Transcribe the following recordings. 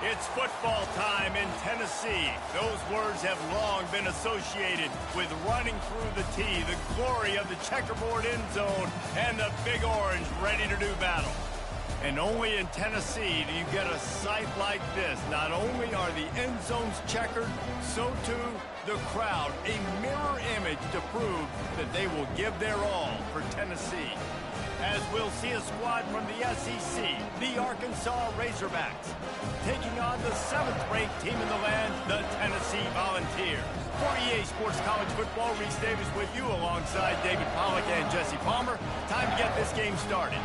It's football time in Tennessee. Those words have long been associated with running through the tee, the glory of the checkerboard end zone, and the Big Orange ready to do battle. And only in Tennessee do you get a sight like this. Not only are the end zones checkered, so too the crowd, a mirror image to prove that they will give their all for Tennessee. As we'll see a squad from the SEC, the Arkansas Razorbacks, taking on the 7th-ranked team in the land, the Tennessee Volunteers. For EA Sports College Football, Reese Davis with you alongside David Pollack and Jesse Palmer. Time to get this game started.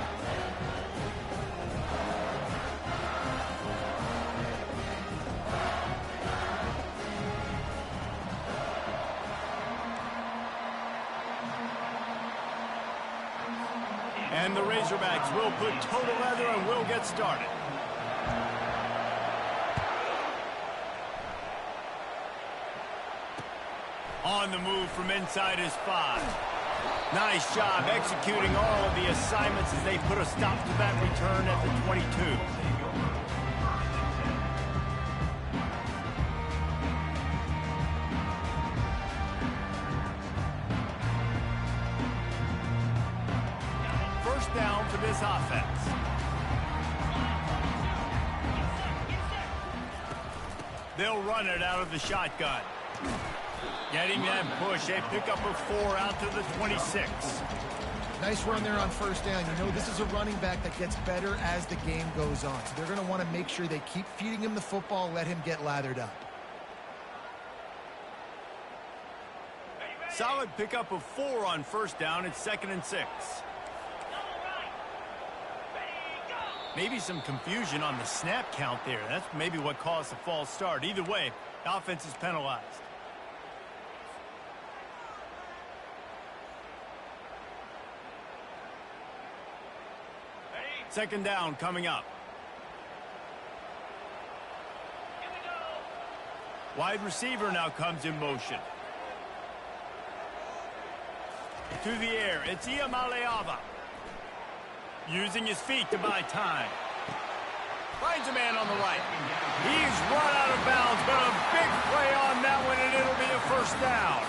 And the Razorbacks will put total leather and will get started. On the move from inside his 5. Nice job executing all of the assignments as they put a stop to that return at the 22. Down for this offense. They'll run it out of the shotgun. Getting that push, a pickup of 4 out to the 26. Nice run there on first down. You know, this is a running back that gets better as the game goes on. So they're going to want to make sure they keep feeding him the football, let him get lathered up. Solid pickup of 4 on first down. It's 2nd and 6. Maybe some confusion on the snap count there. That's maybe what caused the false start. Either way, the offense is penalized. Second down coming up. Wide receiver now comes in motion. To the air, it's Iamaleava. Using his feet to buy time. Finds a man on the right. He's run out of bounds, but a big play on that one, and it'll be a first down.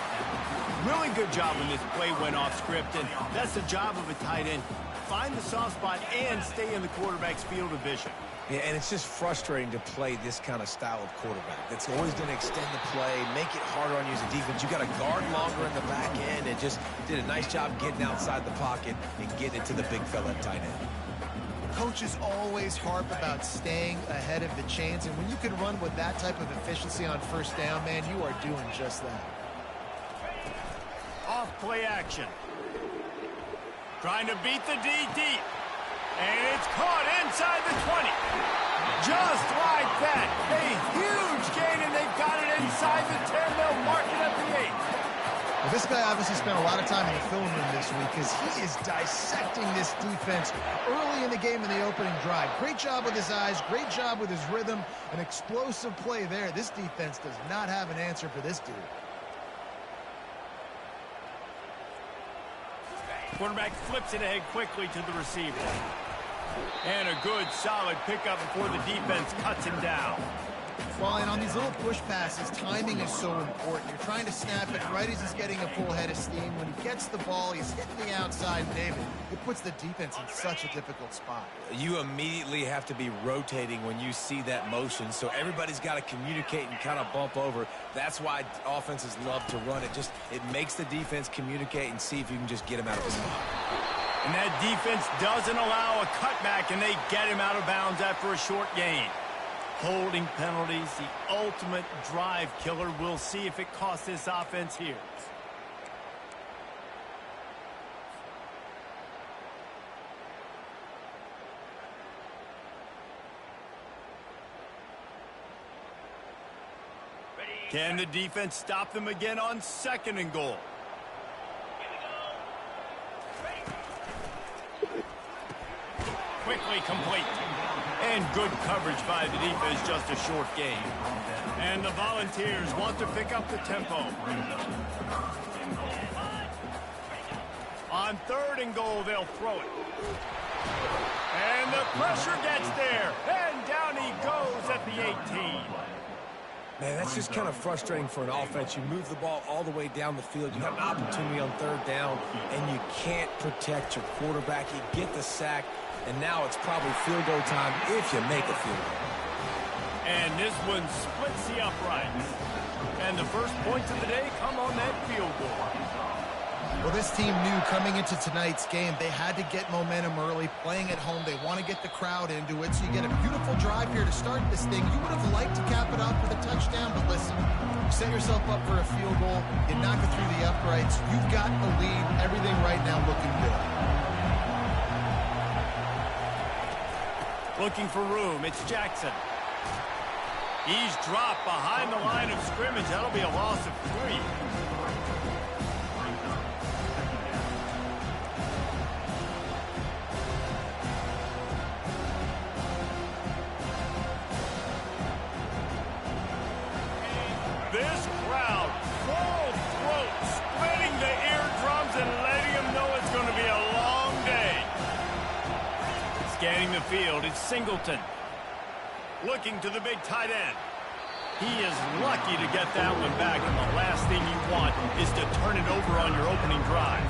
Really good job when this play went off script, and that's the job of a tight end. Find the soft spot and stay in the quarterback's field of vision. Yeah, and it's just frustrating to play this kind of style of quarterback. That's always going to extend the play, make it harder on you as a defense. You got to guard longer in the back end, and just did a nice job getting outside the pocket and getting it to the big fella at tight end. Coaches always harp about staying ahead of the chains, and when you can run with that type of efficiency on first down, man, you are doing just that. Off play action. Trying to beat the D deep. And it's caught inside the 20. Just like that. A huge gain, and they've got it inside the 10. They'll mark it at the 8. Well, this guy obviously spent a lot of time in the film room this week because he is dissecting this defense early in the game in the opening drive. Great job with his eyes, great job with his rhythm, an explosive play there. This defense does not have an answer for this dude. Quarterback flips it ahead quickly to the receiver. And a good, solid pickup before the defense cuts him down. Well, and on these little push passes, timing is so important. You're trying to snap it right as he's getting a full head of steam. When he gets the ball, he's hitting the outside, David. It puts the defense in such a difficult spot. You immediately have to be rotating when you see that motion, so everybody's got to communicate and kind of bump over. That's why offenses love to run it. It makes the defense communicate and see if you can just get him out of the spot. And that defense doesn't allow a cutback, and they get him out of bounds after a short gain. Holding penalties, the ultimate drive killer. We'll see if it costs this offense here. Can the defense stop them again on 2nd and goal? Quickly complete. And good coverage by the defense, just a short gain. And the Volunteers want to pick up the tempo. On 3rd and goal, they'll throw it. And the pressure gets there. And down he goes at the 18. Man, that's just kind of frustrating for an offense. You move the ball all the way down the field. You have an opportunity on third down, and you can't protect your quarterback. You get the sack, and now it's probably field goal time if you make a field goal. And this one splits the uprights. And the first points of the day come on that field goal. Well, this team knew coming into tonight's game they had to get momentum early, playing at home. They want to get the crowd into it, so you get a beautiful drive here to start this thing. You would have liked to cap it off with a touchdown, but listen, you set yourself up for a field goal, you knock it through the uprights, you've got the lead, everything right now looking good. Looking for room, it's Jackson. He's dropped behind the line of scrimmage. That'll be a loss of 3. This crowd, full throat, splitting the eardrums and letting them know it's going to be a long day. Scanning the field, it's Singleton. Looking to the big tight end. He is lucky to get that one back, and the last thing you want is to turn it over on your opening drive.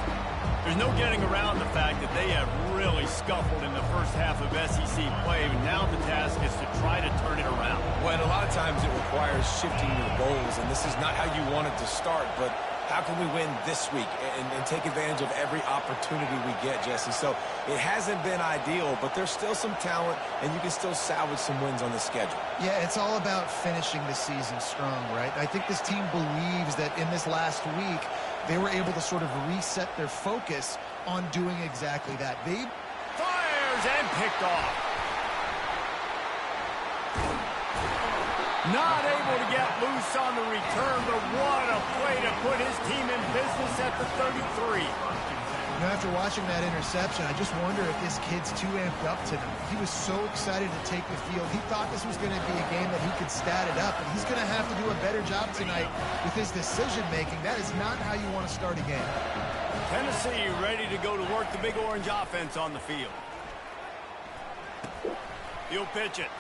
There's no getting around the fact that they have really scuffled in the first half of SEC play. Now the task is to try to turn it around. Well, a lot of times it requires shifting your goals, and this is not how you want it to start, but how can we win this week and take advantage of every opportunity we get, Jesse? So it hasn't been ideal, but there's still some talent, and you can still salvage some wins on the schedule. Yeah, it's all about finishing the season strong, right? I think this team believes that in this last week, they were able to sort of reset their focus on doing exactly that. They fires and picked off. Not able to get loose on the return, but what a play to put his team in business at the 33. You know, after watching that interception, I just wonder if this kid's too amped up tonight. He was so excited to take the field. He thought this was going to be a game that he could stat it up, and he's going to have to do a better job tonight with his decision-making. That is not how you want to start a game. Tennessee ready to go to work the Big Orange offense on the field. He'll pitch it.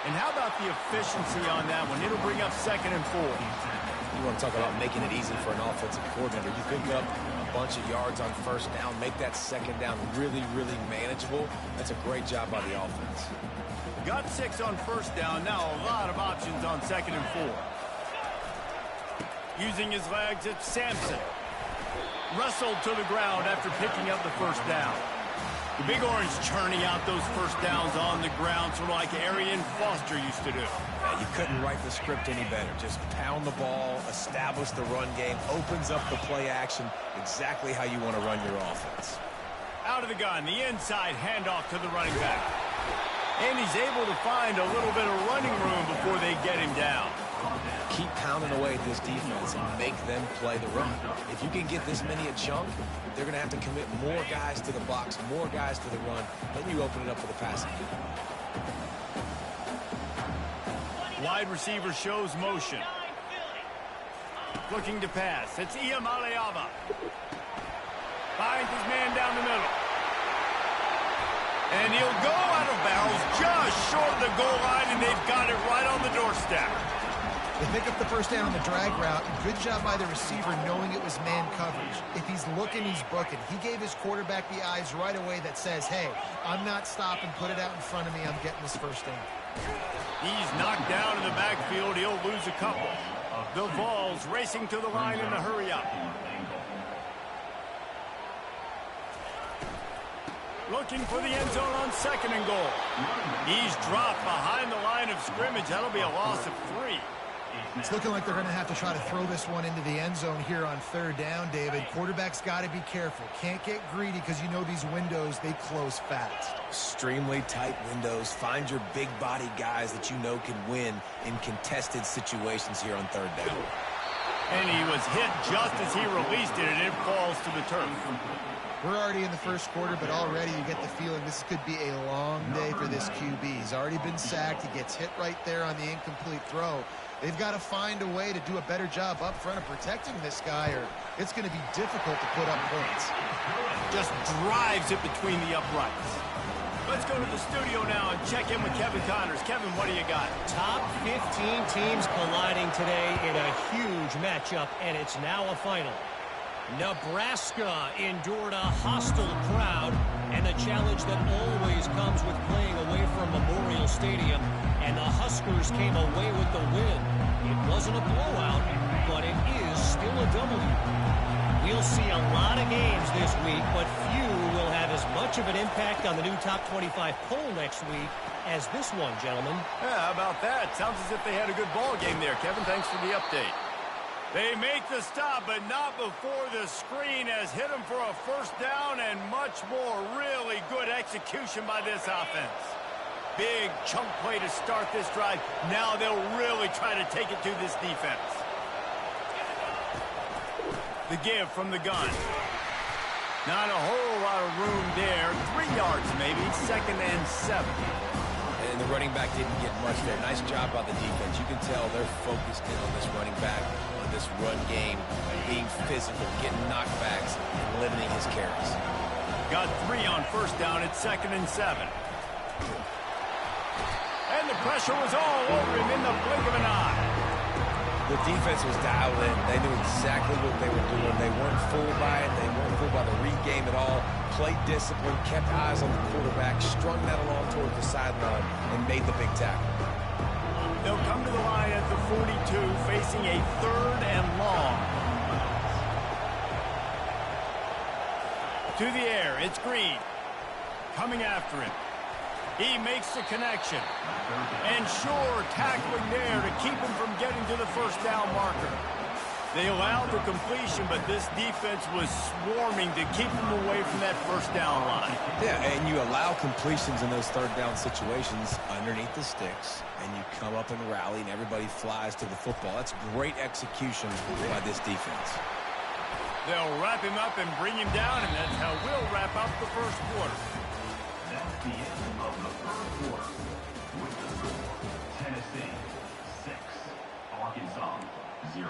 And how about the efficiency on that one? It'll bring up 2nd and 4. You want to talk about making it easy for an offensive coordinator. You pick up a bunch of yards on first down, make that 2nd down really, really manageable. That's a great job by the offense. Got 6 on first down. Now a lot of options on 2nd and 4. Using his legs, it's Sampson. Wrestled to the ground after picking up the first down. The Big Orange churning out those first downs on the ground, sort of like Arian Foster used to do. Yeah, you couldn't write the script any better. Just pound the ball, establish the run game, opens up the play action, exactly how you want to run your offense. Out of the gun, the inside handoff to the running back. And he's able to find a little bit of running room before they get him down. Keep pounding away at this defense and make them play the run. If you can get this many a chunk, they're going to have to commit more guys to the box, more guys to the run. Then you open it up for the passing. Wide receiver shows motion. Looking to pass. It's Iamaleava. Finds his man down the middle. And he'll go out of bounds just short of the goal line, and they've got it right on the doorstep. They pick up the first down on the drag route. Good job by the receiver knowing it was man coverage. If he's looking, he's booking. He gave his quarterback the eyes right away that says, hey, I'm not stopping. Put it out in front of me. I'm getting this first down. He's knocked down in the backfield. He'll lose a couple. The Vols racing to the line in the hurry up. Looking for the end zone on 2nd and goal. He's dropped behind the line of scrimmage. That'll be a loss of 3. It's looking like they're going to have to try to throw this one into the end zone here on 3rd down, David. Quarterback's got to be careful. Can't get greedy because you know these windows, they close fast. Extremely tight windows. Find your big body guys that you know can win in contested situations here on 3rd down. And he was hit just as he released it, and it falls to the turf. We're already in the first quarter, but already you get the feeling this could be a long day for this QB. He's already been sacked. He gets hit right there on the incomplete throw. They've got to find a way to do a better job up front of protecting this guy, or it's going to be difficult to put up points. Just drives it between the uprights. Let's go to the studio now and check in with Kevin Connors. Kevin, what do you got? Top 15 teams colliding today in a huge matchup, and it's now a final. Nebraska endured a hostile crowd and the challenge that always comes with playing away from Memorial Stadium, and the Huskers came away with the win. It wasn't a blowout, but it is still a W. We'll see a lot of games this week, but few will have as much of an impact on the new Top 25 poll next week as this one, gentlemen. Yeah, how about that? Sounds as if they had a good ball game there, Kevin. Thanks for the update. They make the stop, but not before the screen has hit them for a first down, and much more. Really good execution by this offense. Big chunk play to start this drive. Now they'll really try to take it to this defense. The give from the gun. Not a whole lot of room there. 3 yards maybe, 2nd and 7. And the running back didn't get much there. Nice job by the defense. You can tell they're focused in on this running back, on this run game, being physical, getting knockbacks, and limiting his carries. Got 3 on first down at 2nd and 7. And the pressure was all over him in the blink of an eye. The defense was dialed in. They knew exactly what they were doing. They weren't fooled by it. They weren't fooled by the read game at all. Played discipline, kept eyes on the quarterback, strung that along towards the sideline, and made the big tackle. They'll come to the line at the 42, facing a 3rd and long. To the air, it's Green. Coming after him. He makes the connection. And sure, tackling there to keep him from getting to the first down marker. They allowed the completion, but this defense was swarming to keep them away from that first down line. Yeah, and you allow completions in those 3rd down situations underneath the sticks, and you come up and rally, and everybody flies to the football. That's great execution by this defense. They'll wrap him up and bring him down, and that's how we'll wrap up the first quarter. That's the end of the first quarter. With the score, Tennessee 6, Arkansas 0.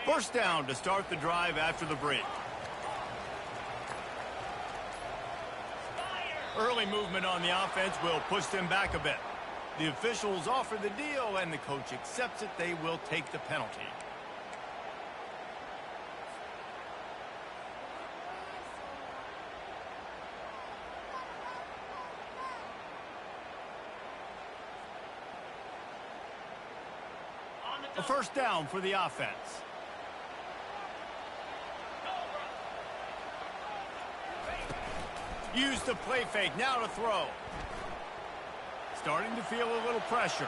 First down to start the drive after the break. Early movement on the offense will push them back a bit. The officials offer the deal, and the coach accepts it. They will take the penalty. A first down for the offense. Use the play fake, now to throw. Starting to feel a little pressure.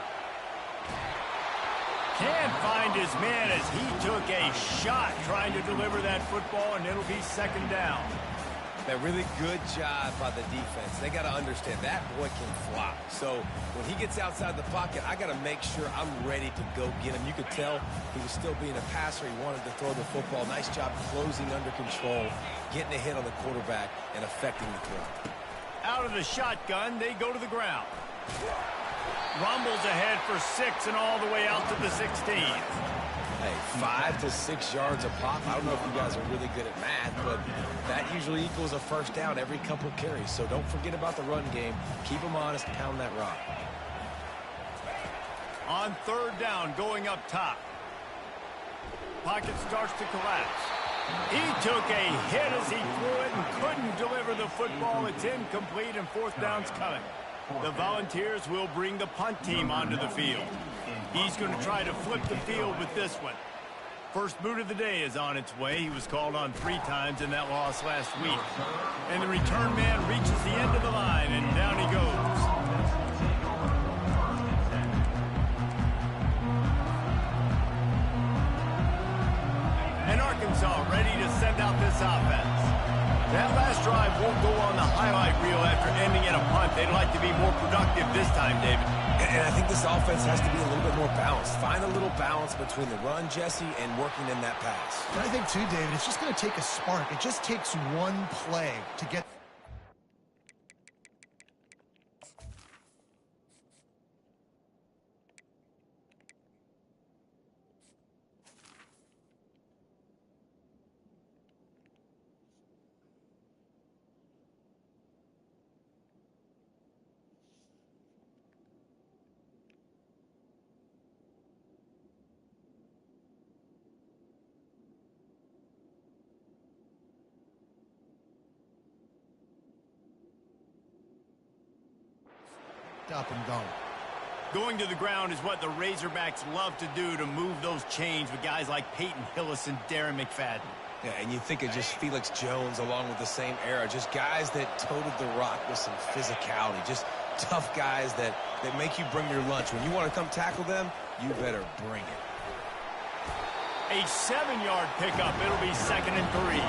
Can't find his man as he took a shot trying to deliver that football, and it'll be 2nd down. That really good job by the defense. They got to understand that boy can fly. So when he gets outside the pocket, I got to make sure I'm ready to go get him. You could tell he was still being a passer. He wanted to throw the football. Nice job closing under control, getting a hit on the quarterback, and affecting the throw. Out of the shotgun, they go to the ground. Rumbles ahead for 6 and all the way out to the 16. Hey, 5 to 6 yards a pop. I don't know if you guys are really good at math, but that usually equals a first down every couple carries. So don't forget about the run game. Keep them honest, pound that rock. On 3rd down, going up top. Pocket starts to collapse. He took a hit as he threw it and couldn't deliver the football. It's incomplete, and 4th down's coming. The Volunteers will bring the punt team onto the field. He's going to try to flip the field with this one. First boot of the day is on its way. He was called on 3 times in that loss last week. And the return man reaches the end of the line, and down he goes. Arkansas ready to send out this offense. That last drive won't go on the highlight reel after ending in a punt. They'd like to be more productive this time, David. And I think this offense has to be a little bit more balanced. Find a little balance between the run, Jesse, and working in that pass. I think, too, David, it's just going to take a spark. It just takes one play to get... up and going. Going to the ground is what the Razorbacks love to do to move those chains with guys like Peyton Hillis and Darren McFadden. Yeah, and you think of just Felix Jones along with the same era, just guys that toted the rock with some physicality, just tough guys that make you bring your lunch. When you want to come tackle them, you better bring it. A 7-yard pickup. It'll be 2nd and 3.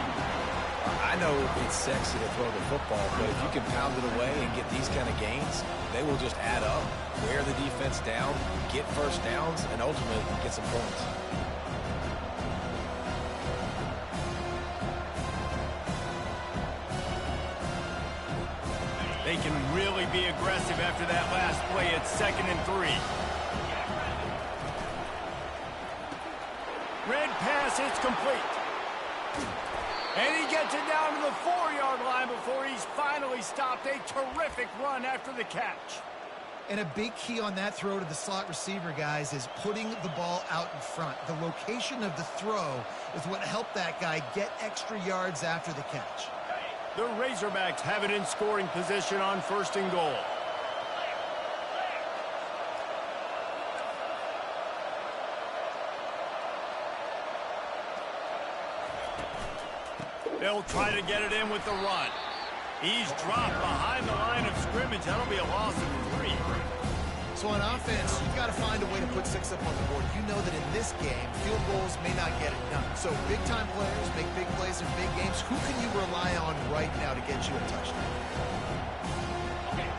I know it's sexy to throw the football, but if you can pound it away and get these kind of gains, they will just add up, wear the defense down, get first downs, and ultimately get some points. They can really be aggressive after that last play at 2nd and 3. Red pass, it's complete. And he gets it down to the 4-yard line before he's finally stopped. A terrific run after the catch. And a big key on that throw to the slot receiver, guys, is putting the ball out in front. The location of the throw is what helped that guy get extra yards after the catch. The Razorbacks have it in scoring position on 1st and goal. They'll try to get it in with the run. He's dropped behind the line of scrimmage. That'll be a loss of 3. So on offense, you've got to find a way to put 6 up on the board. You know that in this game, field goals may not get it done. So big-time players make big plays in big games. Who can you rely on right now to get you a touchdown?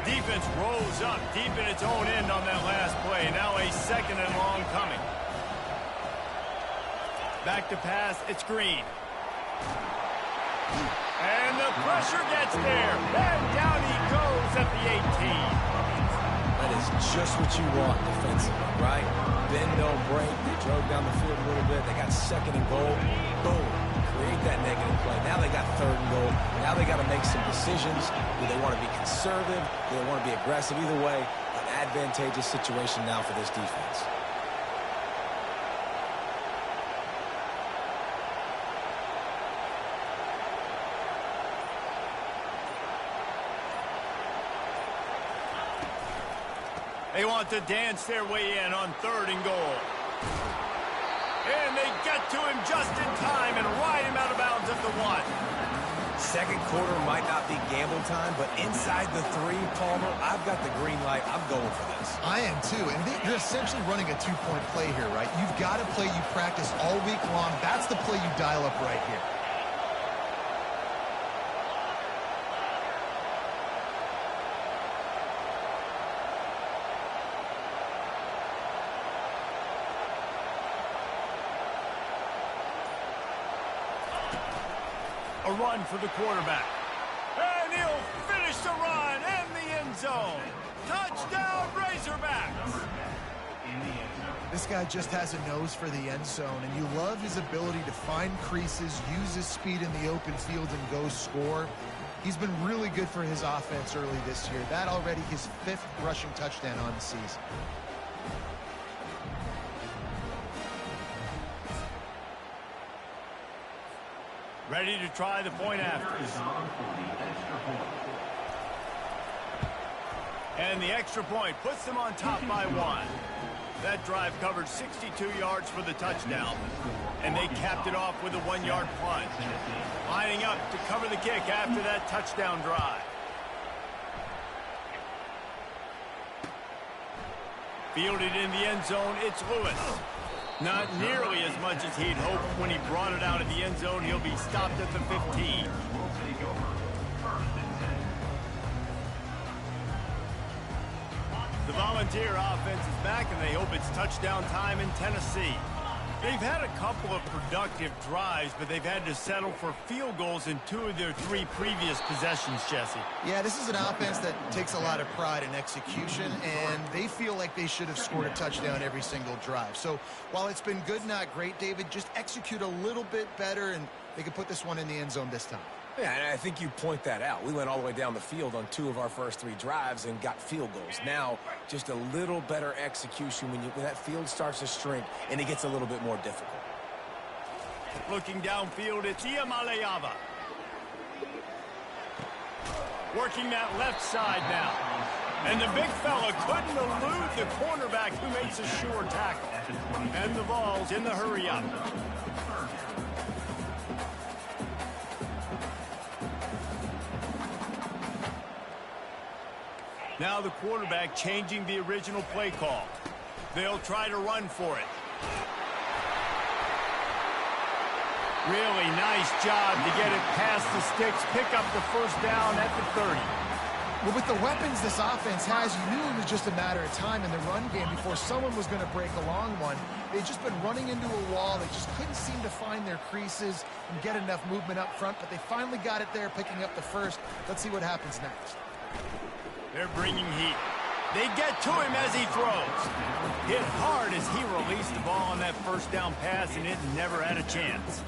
Defense rose up deep in its own end on that last play. Now a 2nd and long coming. Back to pass. It's Green. And the pressure gets there. And down he goes at the 18. That is just what you want defensively, right? Bend, don't break. They drove down the field a little bit. They got 2nd and goal. Boom. Create that negative play. Now they got 3rd and goal. Now they got to make some decisions. Do they want to be conservative? Do they want to be aggressive? Either way, an advantageous situation now for this defense. They want to dance their way in on 3rd and goal. And they get to him just in time and ride him out of bounds at the 1. Second quarter might not be gamble time, but inside the 3, Palmer, I've got the green light. I'm going for this. I am too. And you're essentially running a 2-point play here, right? You've got a play you practice all week long. That's the play you dial up right here. A run for the quarterback. And he'll finish the run in the end zone. Touchdown, Razorbacks. This guy just has a nose for the end zone, and you love his ability to find creases, use his speed in the open field, and go score. He's been really good for his offense early this year. That already his 5th rushing touchdown on the season. Ready to try the point after. And the extra point puts them on top by 1. That drive covered 62 yards for the touchdown. And they capped it off with a 1-yard punt. Lining up to cover the kick after that touchdown drive. Fielded in the end zone, it's Lewis. Not nearly as much as he'd hoped when he brought it out of the end zone. He'll be stopped at the 15. Will take over 1st and 10. The Volunteer offense is back, and they hope it's touchdown time in Tennessee. They've had a couple of productive drives, but they've had to settle for field goals in 2 of their 3 previous possessions, Jesse. Yeah, this is an offense that takes a lot of pride in execution, and they feel like they should have scored a touchdown every single drive. So while it's been good, not great, David, just execute a little bit better, and they can put this one in the end zone this time. Yeah, and I think you point that out. We went all the way down the field on 2 of our first 3 drives and got field goals. Now, just a little better execution when that field starts to shrink and it gets a little bit more difficult. Looking downfield, it's Iamaleava. Working that left side now. And the big fella couldn't elude the cornerback who makes a sure tackle. And the Vols in the hurry-up. Now the quarterback changing the original play call. They'll try to run for it. Really nice job to get it past the sticks, pick up the first down at the 30. Well, with the weapons this offense has, you knew it was just a matter of time in the run game before someone was going to break a long one. They've just been running into a wall. They just couldn't seem to find their creases and get enough movement up front, but they finally got it there, picking up the first. Let's see what happens next. They're bringing heat. They get to him as he throws. Hit hard as he released the ball on that first down pass, and it never had a chance.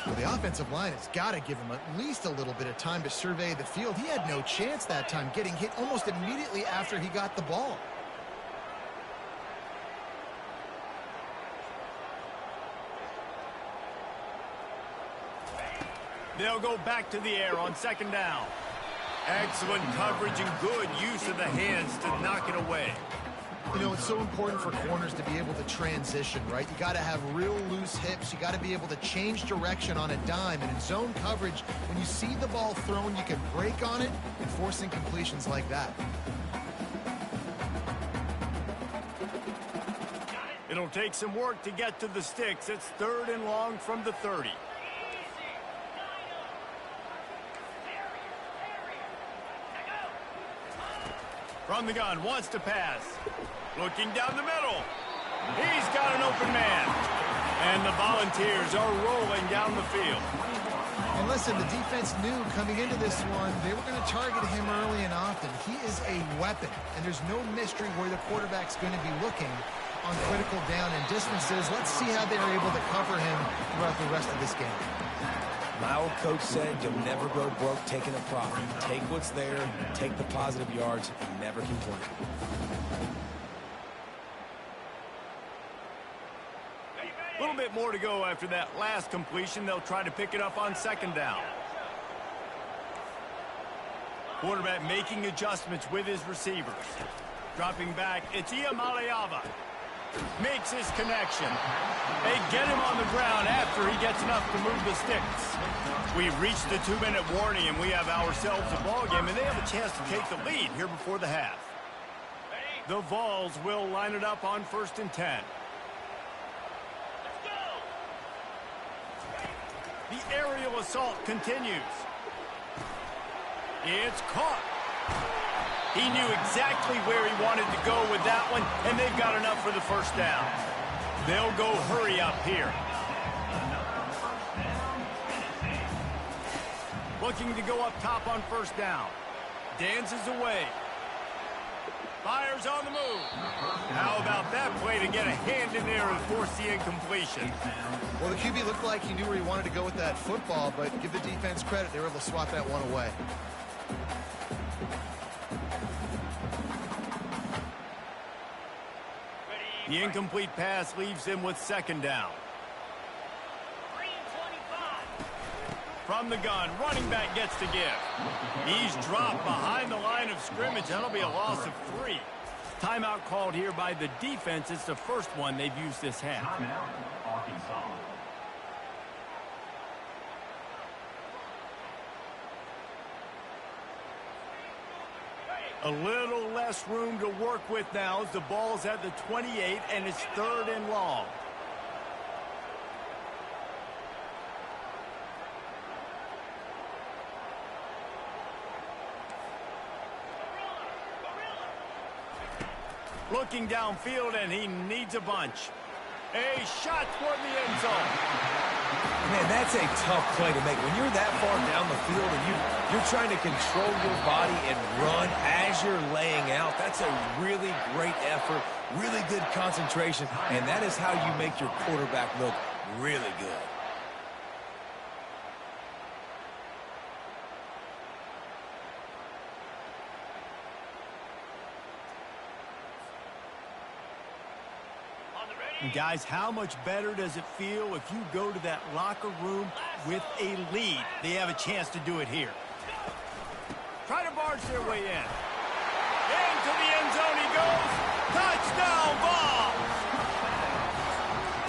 Well, the offensive line has got to give him at least a little bit of time to survey the field. He had no chance that time, getting hit almost immediately after he got the ball. They'll go back to the air on 2nd down. Excellent coverage and good use of the hands to knock it away. You know, it's so important for corners to be able to transition, right? You got to have real loose hips. You got to be able to change direction on a dime. And in zone coverage, when you see the ball thrown, you can break on it and force incompletions like that. It'll take some work to get to the sticks. It's 3rd and long from the 30. From the gun, wants to pass. Looking down the middle. He's got an open man. And the Volunteers are rolling down the field. And listen, the defense knew coming into this one, they were going to target him early and often. He is a weapon, and there's no mystery where the quarterback's going to be looking on critical down and distances. Let's see how they are able to cover him throughout the rest of this game. My old coach said you'll never go broke taking a profit. Take what's there, take the positive yards, and never complain. A little bit more to go after that last completion. They'll try to pick it up on 2nd down. Quarterback making adjustments with his receivers. Dropping back, it's Iamaleava. Makes his connection. They get him on the ground after he gets enough to move the sticks. We've reached the 2-minute warning, and we have ourselves a ball game, and they have a chance to take the lead here before the half. The Vols will line it up on 1st and 10. The aerial assault continues. It's caught. He knew exactly where he wanted to go with that one, and they've got enough for the first down. They'll go hurry up here. Looking to go up top on 1st down. Dances away. Fires on the move. How about that play to get a hand in there and force the incompletion? Well, the QB looked like he knew where he wanted to go with that football, but give the defense credit. They were able to swat that one away. The incomplete pass leaves him with 2nd down. From the gun, running back gets to give. He's dropped behind the line of scrimmage. That'll be a loss of 3. Timeout called here by the defense. It's the first one they've used this half. Timeout, Arkansas. A little less room to work with now as the ball's at the 28 and it's 3rd and long. Looking downfield, and he needs a bunch. A shot toward the end zone. Man, that's a tough play to make. When you're that far down the field and you're trying to control your body and run as you're laying out, that's a really great effort, really good concentration, and that is how you make your quarterback look really good. And guys, how much better does it feel if you go to that locker room with a lead? They have a chance to do it here. Try to barge their way in. Into the end zone he goes. Touchdown ball!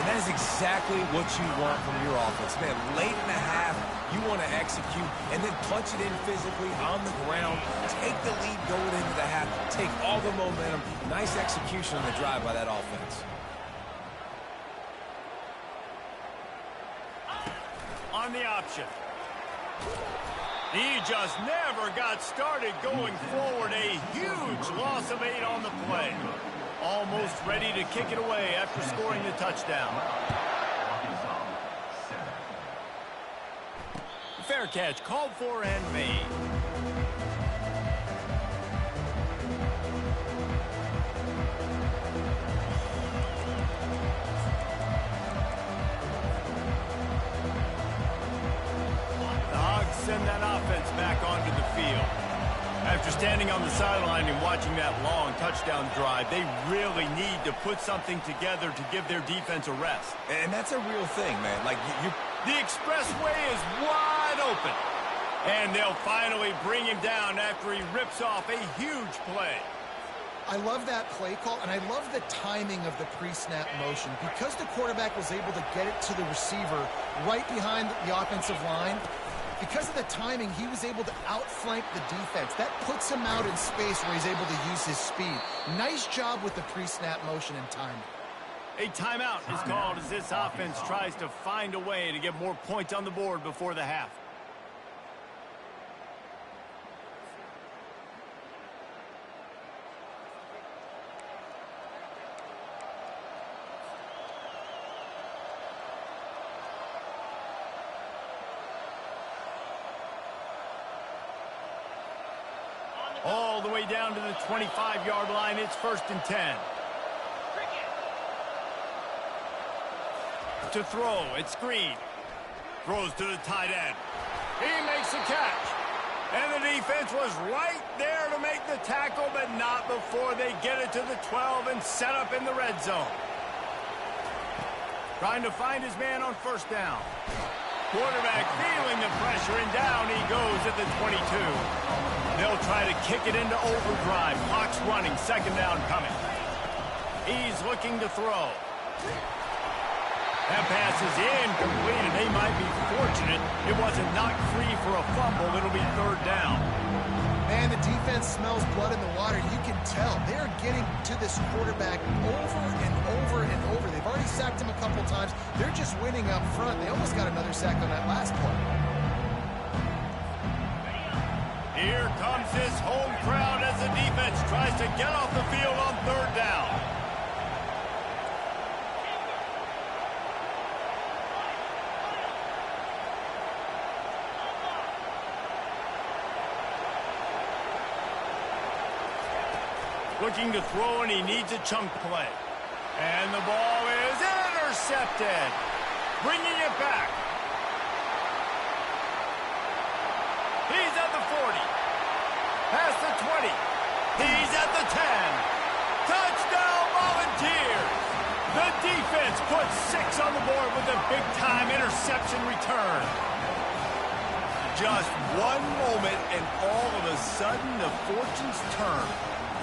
And that is exactly what you want from your offense. Man, late in the half, you want to execute and then punch it in physically on the ground. Take the lead going into the half. Take all the momentum. Nice execution on the drive by that offense. On the option. He just never got started going forward. A huge loss of 8 on the play. Almost ready to kick it away after scoring the touchdown. Fair catch called for and made. Send that offense back onto the field. After standing on the sideline and watching that long touchdown drive, they really need to put something together to give their defense a rest. And that's a real thing, man. Like The expressway is wide open. And they'll finally bring him down after he rips off a huge play. I love that play call, and I love the timing of the pre-snap motion. Because the quarterback was able to get it to the receiver right behind the offensive line, because of the timing, he was able to outflank the defense. That puts him out in space where he's able to use his speed. Nice job with the pre-snap motion and timing. A timeout is called as this offense tries to find a way to get more points on the board before the half. All the way down to the 25-yard line. It's 1st and 10. To throw, it's Green. Throws to the tight end. He makes the catch. And the defense was right there to make the tackle, but not before they get it to the 12 and set up in the red zone. Trying to find his man on 1st down. Quarterback feeling the pressure, and down he goes at the 22. They'll try to kick it into overdrive. Clock's running. 2nd down coming. He's looking to throw. That pass is incomplete, and they might be fortunate it wasn't knocked free for a fumble. It'll be 3rd down. Man, the defense smells blood in the water. You can tell. They're getting to this quarterback over and over and over. They've already sacked him a couple times. They're just winning up front. They almost got another sack on that last play. Here comes this home crowd as the defense tries to get off the field on 3rd down. Looking to throw, and he needs a chunk play. And the ball is intercepted. Bringing it back. He's at the 40. Past the 20. He's at the 10. Touchdown Volunteers. The defense puts 6 on the board with a big-time interception return. Just one moment, and all of a sudden, the fortunes turn.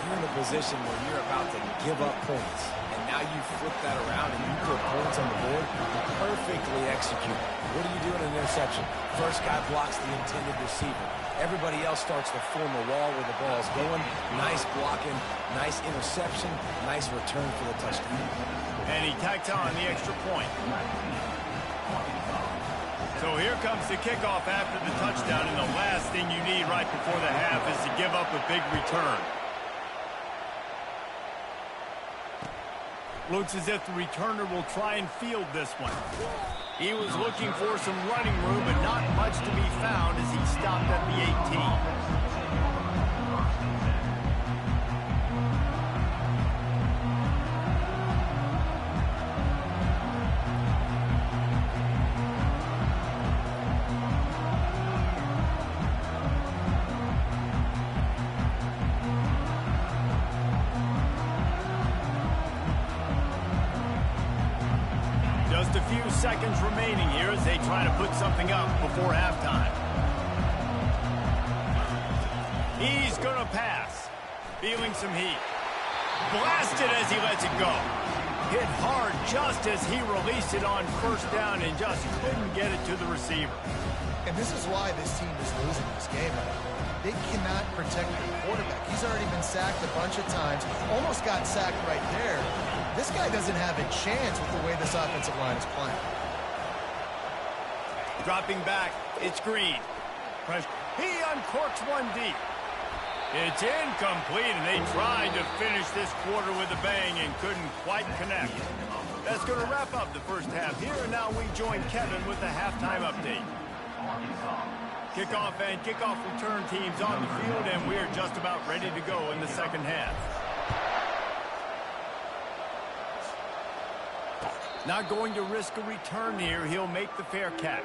You're in a position where you're about to give up points, and now you flip that around and you put points on the board. Perfectly executed. What do you do in an interception? First guy blocks the intended receiver. Everybody else starts to form a wall where the ball's going. Nice blocking, nice interception, nice return for the touchdown. And he tacks on the extra point. So here comes the kickoff after the touchdown, and the last thing you need right before the half is to give up a big return. Looks as if the returner will try and field this one. He was looking for some running room, but not much to be found as he stopped at the 18. Just a few seconds remaining here as they try to put something up before halftime. He's going to pass. Feeling some heat. Blasted as he lets it go. Hit hard just as he released it on first down and just couldn't get it to the receiver. And this is why this team is losing this game. They cannot protect the quarterback. He's already been sacked a bunch of times. Almost got sacked right there. This guy doesn't have a chance with the way this offensive line is playing. Dropping back, it's Green. He uncorks one deep. It's incomplete, and they tried to finish this quarter with a bang and couldn't quite connect. That's going to wrap up the first half here, and now we join Kevin with the halftime update. Kickoff and kickoff return teams on the field, and we're just about ready to go in the second half. Not going to risk a return here. He'll make the fair catch.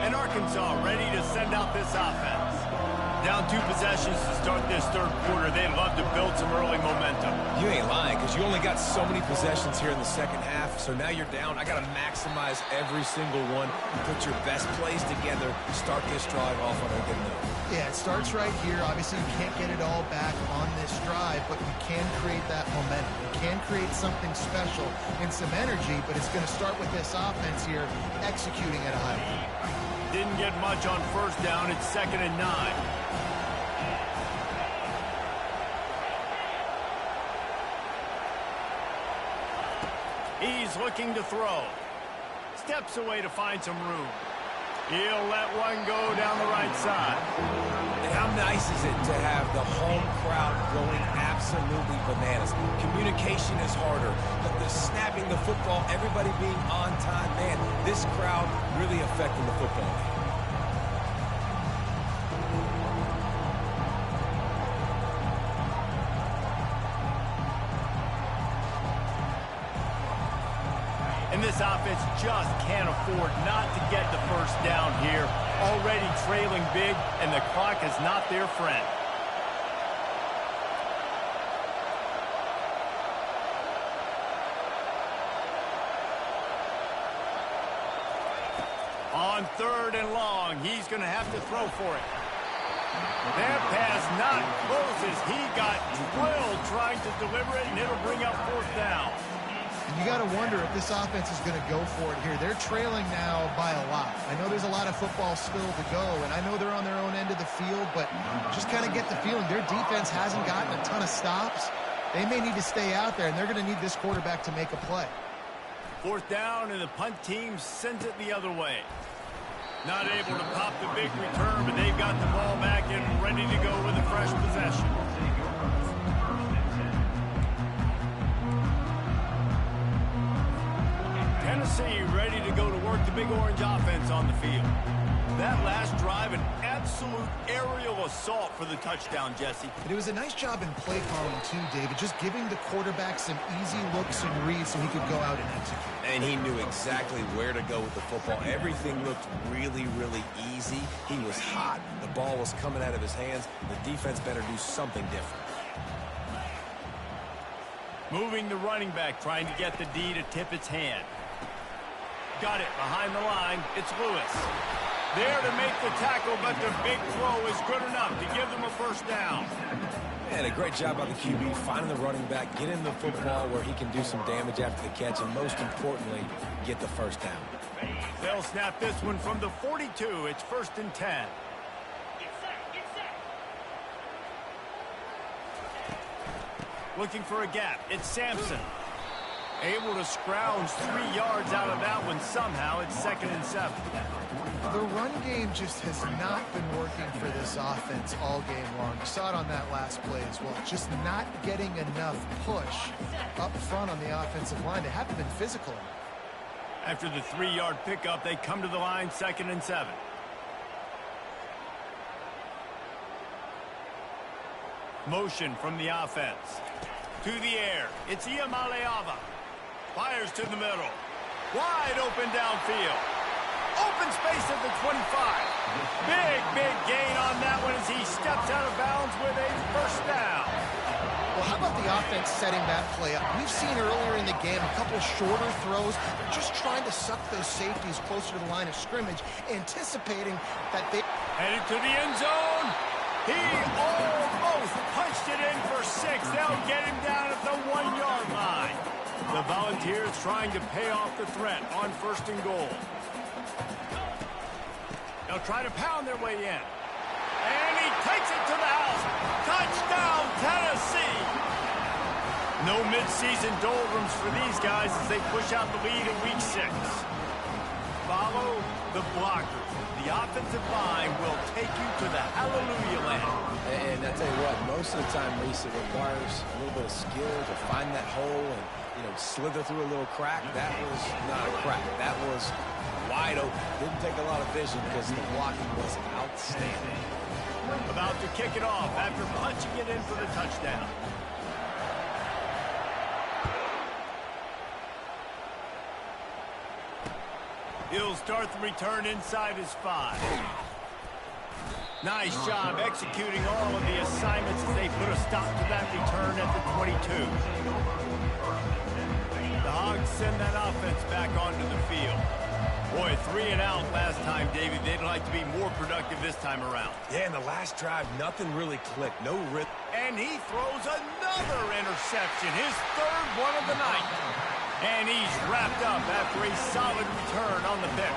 And Arkansas ready to send out this offense. Down 2 possessions to start this third quarter. They'd love to build some early momentum. You ain't lying, because you only got so many possessions here in the second half, so now you're down. I got to maximize every single one. Put your best plays together. Start this drive off on a good note. Yeah, it starts right here. Obviously, you can't get it all back on this drive, but you can create that momentum. You can create something special and some energy, but it's going to start with this offense here executing at a high level. Didn't get much on first down. It's 2nd and 9. He's looking to throw. Steps away to find some room. He'll let one go down the right side. And how nice is it to have the home crowd going absolutely bananas? Communication is harder. The snapping the football, everybody being on time. Man, this crowd really affecting the football game. And this offense just can't afford not to get the first down here. Already trailing big, and the clock is not their friend. On 3rd and long, he's going to have to throw for it. That pass not close as he got drilled trying to deliver it, and it'll bring up 4th down. And you got to wonder if this offense is going to go for it here. They're trailing now by a lot. I know there's a lot of football still to go, and I know they're on their own end of the field, but just kind of get the feeling their defense hasn't gotten a ton of stops. They may need to stay out there, and they're going to need this quarterback to make a play. 4th down, and the punt team sends it the other way. Not able to pop the big return, but they've got the ball back and ready to go with a fresh possession. Tennessee ready to go to work the Big Orange offense on the field. That last drive, an absolute aerial assault for the touchdown, Jesse. And it was a nice job in play calling too, David, just giving the quarterback some easy looks and reads so he could go out and execute. And he knew exactly where to go with the football. Everything looked really, really easy. He was hot. The ball was coming out of his hands. The defense better do something different. Moving the running back, trying to get the D to tip its hand. Got it behind the line. It's Lewis. There to make the tackle, but the big throw is good enough to give them a first down. And a great job by the QB, finding the running back, getting the football where he can do some damage after the catch, and most importantly, get the first down. They'll snap this one from the 42. It's 1st and 10. Looking for a gap. It's Sampson. Able to scrounge 3 yards out of that one somehow. It's 2nd and 7. The run game just has not been working for this offense all game long. You saw it on that last play as well. Just not getting enough push up front on the offensive line. They haven't been physical. After the 3-yard pickup, they come to the line, 2nd and 7. Motion from the offense. To the air. It's Iamaleava. Fires to the middle. Wide open downfield. Open space at the 25. Big gain on that one as he steps out of bounds with a first down. Well, how about the offense setting that play up? We've seen earlier in the game a couple shorter throws, just trying to suck those safeties closer to the line of scrimmage, anticipating that they... Headed to the end zone. He almost punched it in for 6. They'll get him down at the 1-yard line. The Volunteers trying to pay off the threat on 1st and goal. They'll try to pound their way in. And he takes it to the house. Touchdown, Tennessee. No midseason doldrums for these guys as they push out the lead in Week 6. Follow the blockers. The offensive line will take you to the hallelujah land. And I tell you what, most of the time, Reese, it requires a little bit of skill to find that hole and, slither through a little crack. That was not a crack. That was wide open. Didn't take a lot of vision because the blocking was outstanding. About to kick it off after punching it in for the touchdown. He'll start the return inside his 5. Nice job executing all of the assignments as they put a stop to that return at the 22. The Hogs send that offense back onto the field. Boy, 3 and out last time, David. They'd like to be more productive this time around. Yeah, in the last drive, nothing really clicked. No rhythm. And he throws another interception, his 3rd one of the night. And he's wrapped up after a solid return on the pick.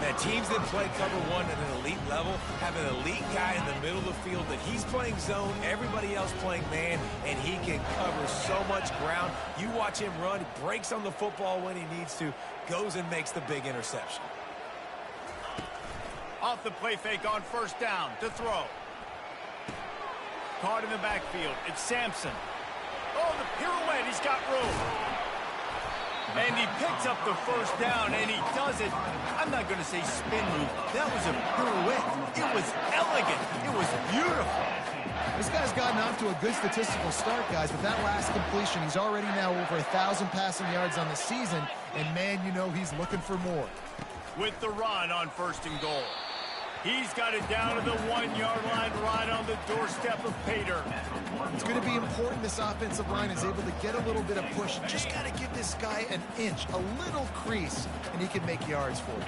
Now, teams that play cover 1 at an elite level have an elite guy in the middle of the field that he's playing zone, everybody else playing man, and he can cover so much ground. You watch him run, breaks on the football when he needs to, goes and makes the big interception. Off the play fake on 1st down to throw. Caught in the backfield. It's Sampson. Oh, the pirouette. He's got room. And he picks up the 1st down, and he does it. I'm not going to say spin move. That was a pirouette. It was elegant. It was beautiful. This guy's gotten off to a good statistical start, guys. With that last completion, he's already now over 1,000 passing yards on the season. And, man, he's looking for more. With the run on 1st and goal. He's got it down to the 1-yard line right on the doorstep of Pater. It's going to be important this offensive line is able to get a little bit of push. Just got to give this guy an inch, a little crease, and he can make yards for it.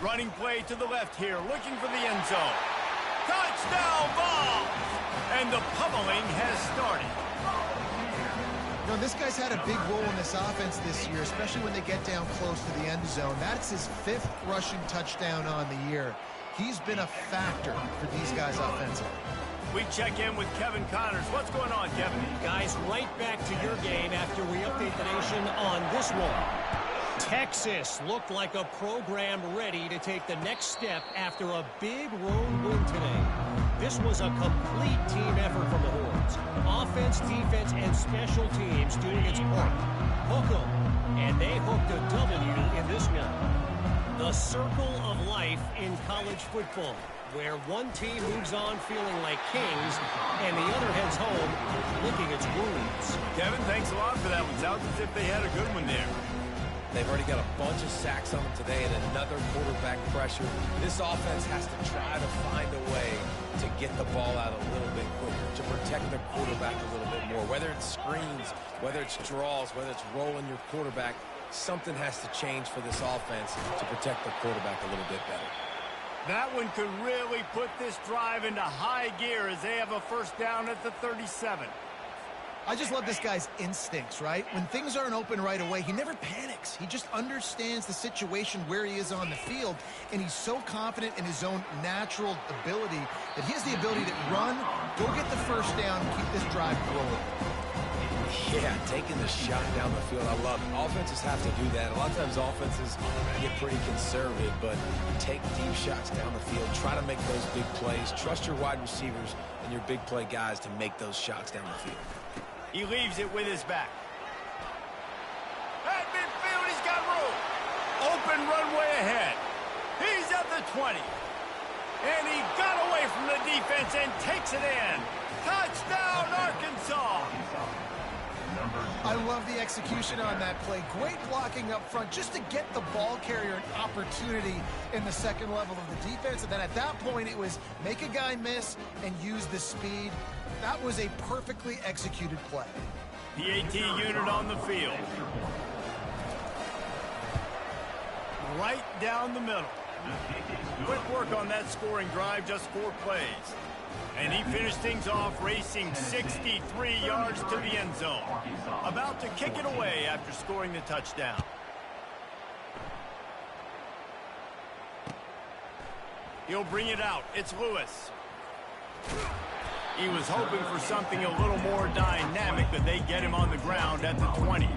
Running play to the left here, looking for the end zone. Touchdown ball! And the pummeling has started. This guy's had a big role in this offense this year, especially when they get down close to the end zone. That's his 5th rushing touchdown on the year. He's been a factor for these guys offensively. We check in with Kevin Connors. What's going on, Kevin? Guys, right back to your game after we update the nation on this one. Texas looked like a program ready to take the next step after a big road win today. This was a complete team effort from the Horns. Offense, defense, and special teams doing its part. Hook 'em, and they hooked a W in this one. The circle of life in college football, where one team moves on feeling like kings, and the other heads home licking its wounds. Kevin, thanks a lot for that one. Sounds as if they had a good one there. They've already got a bunch of sacks on them today and another quarterback pressure. This offense has to try to find a way to get the ball out a little bit quicker, to protect the quarterback a little bit more. Whether it's screens, whether it's draws, whether it's rolling your quarterback, something has to change for this offense to protect the quarterback a little bit better. That one could really put this drive into high gear as they have a 1st down at the 37. I just love this guy's instincts, right? When things aren't open right away, he never panics. He just understands the situation where he is on the field, and he's so confident in his own natural ability that he has the ability to run, go get the 1st down, and keep this drive rolling. Yeah, taking the shot down the field, I love it. Offenses have to do that. A lot of times offenses get pretty conservative, but take deep shots down the field. Try to make those big plays. Trust your wide receivers and your big play guys to make those shots down the field. He leaves it with his back. At midfield, he's got room. Open runway ahead. He's at the 20. And he got away from the defense and takes it in. Touchdown, Arkansas. I love the execution on that play. Great blocking up front just to get the ball carrier an opportunity in the second level of the defense. And then at that point, it was make a guy miss and use the speed. That was a perfectly executed play. The AT unit on the field. Right down the middle. Quick work on that scoring drive, just 4 plays. And he finished things off racing 63 yards to the end zone. About to kick it away after scoring the touchdown. He'll bring it out. It's Lewis. He was hoping for something a little more dynamic, but they get him on the ground at the 20.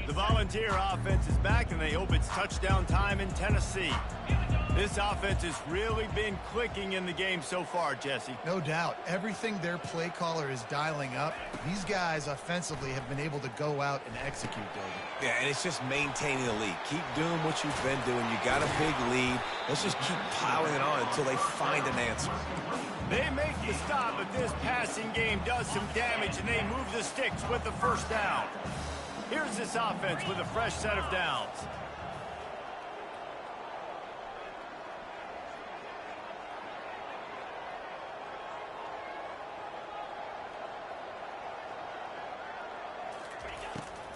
The Volunteer offense is back, and they hope it's touchdown time in Tennessee. This offense has really been clicking in the game so far, Jesse. No doubt. Everything their play caller is dialing up, these guys offensively have been able to go out and execute, David. Yeah, and it's just maintaining the lead. Keep doing what you've been doing. You got a big lead. Let's just keep piling it on until they find an answer. They make the stop, but this passing game does some damage, and they move the sticks with the first down. Here's this offense with a fresh set of downs.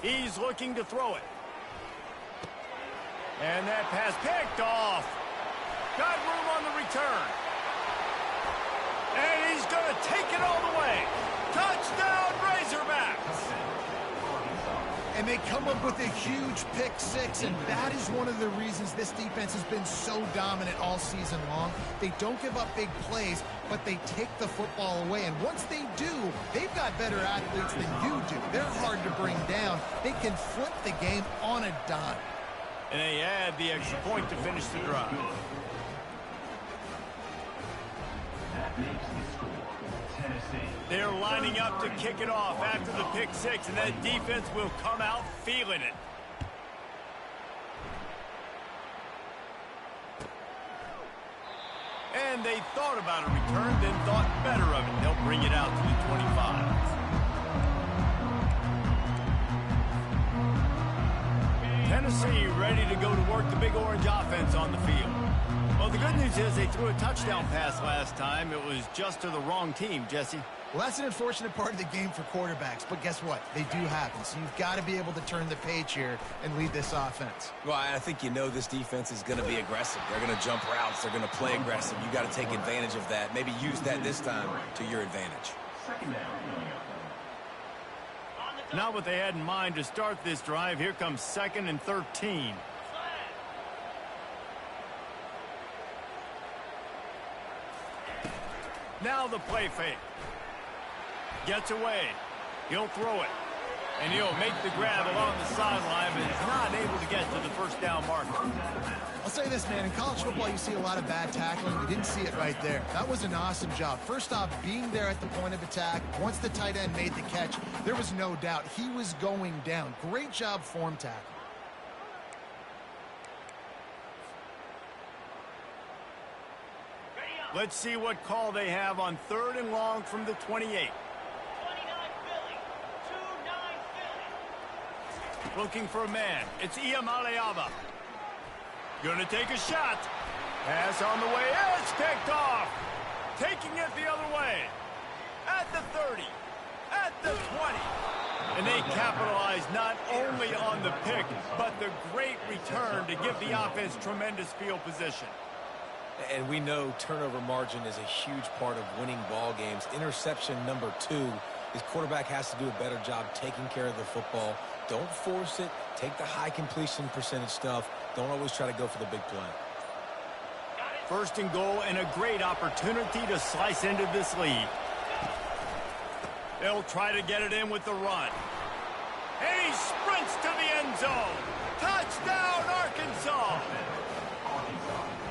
He's looking to throw it. And that pass picked off. Got room on the return. And he's going to take it all the way. Touchdown, Razorbacks. And they come up with a huge pick 6, and that is one of the reasons this defense has been so dominant all season long. They don't give up big plays, but they take the football away. And once they do, they've got better athletes than you do. They're hard to bring down. They can flip the game on a dime. And they add the extra point to finish the drive. That makes the score. Tennessee. They're lining up to kick it off after the pick 6, and that defense will come out feeling it. And they thought about a return, then thought better of it. They'll bring it out to the 25. Tennessee ready to go to work the Big Orange offense on the field. Well, the good news is they threw a touchdown pass last time. It was just to the wrong team, Jesse. Well, that's an unfortunate part of the game for quarterbacks, but guess what? They do happen, so you've got to be able to turn the page here and lead this offense. Well, I think you know this defense is going to be aggressive. They're going to jump routes. They're going to play aggressive. You got to take advantage of that. Maybe use that this time to your advantage. Second down. Not what they had in mind to start this drive. Here comes 2nd and 13. Now the play fake. Gets away. He'll throw it. And he'll make the grab along the sideline, but is not able to get to the first down marker. I'll say this, man. In college football, you see a lot of bad tackling. We didn't see it right there. That was an awesome job. First off, being there at the point of attack. Once the tight end made the catch, there was no doubt he was going down. Great job form tackle. Let's see what call they have on 3rd and long from the 28. Looking for a man. It's Iamaleava. Gonna take a shot. Pass on the way. It's picked off. Taking it the other way. At the 30. At the 20. And they capitalize not only on the pick, but the great return to give the offense tremendous field position. And we know turnover margin is a huge part of winning ball games. Interception number 2. His quarterback has to do a better job taking care of the football. Don't force it. Take the high completion percentage stuff. Don't always try to go for the big play. First and goal and a great opportunity to slice into this lead. They'll try to get it in with the run. And he sprints to the end zone. Touchdown, Arkansas!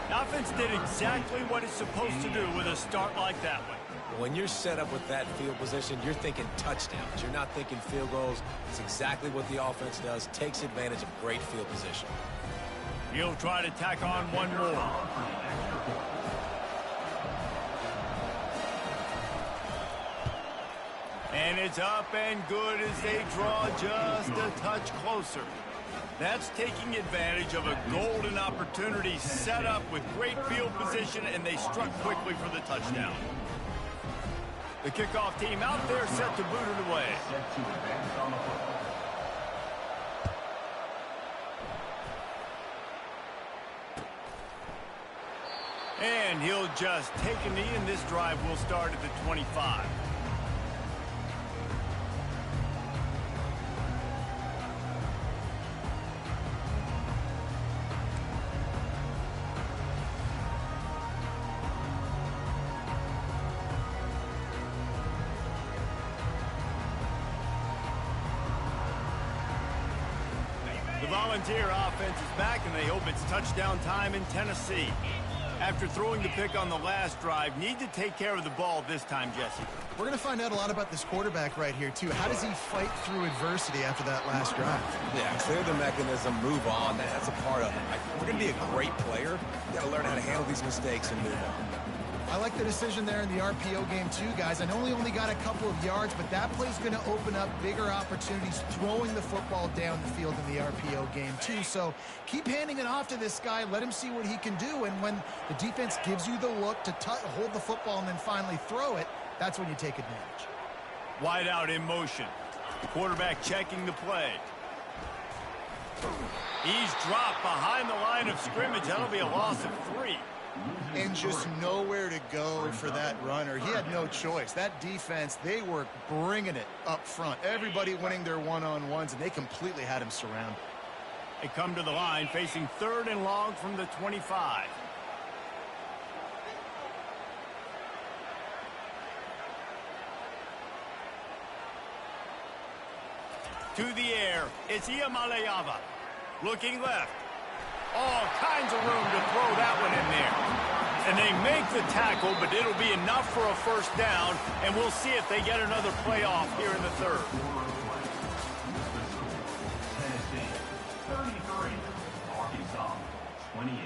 The offense did exactly what it's supposed to do with a start like that one. When you're set up with that field position, you're thinking touchdowns. You're not thinking field goals. It's exactly what the offense does. Takes advantage of great field position. He'll try to tack on one more. And it's up and good as they draw just a touch closer. That's taking advantage of a golden opportunity set up with great field position, and they struck quickly for the touchdown. The kickoff team out there set to boot it away. And he'll just take a knee, and this drive will start at the 25. The Volunteer offense is back, and they hope it's touchdown time in Tennessee. After throwing the pick on the last drive, need to take care of the ball this time, Jesse. We're going to find out a lot about this quarterback right here, too. How does he fight through adversity after that last drive? Yeah, clear the mechanism, move on. That's a part of it. If we're going to be a great player, you got to learn how to handle these mistakes and move on. I like the decision there in the RPO game, too, guys. I know he only got a couple of yards, but that play's going to open up bigger opportunities throwing the football down the field in the RPO game, too. So keep handing it off to this guy. Let him see what he can do. And when the defense gives you the look to hold the football and then finally throw it, that's when you take advantage. Wide out in motion. The quarterback checking the play. He's dropped behind the line of scrimmage. That'll be a loss of 3. And just nowhere to go for that runner. He had no choice. That defense, they were bringing it up front. Everybody winning their one-on-ones, and they completely had him surrounded. They come to the line facing 3rd and long from the 25. To the air, it's Iamaleava. Looking left. All kinds of room to throw that one in there. And they make the tackle, but it'll be enough for a first down, and we'll see if they get another playoff here in the 3rd. Tennessee 33, Arkansas 28.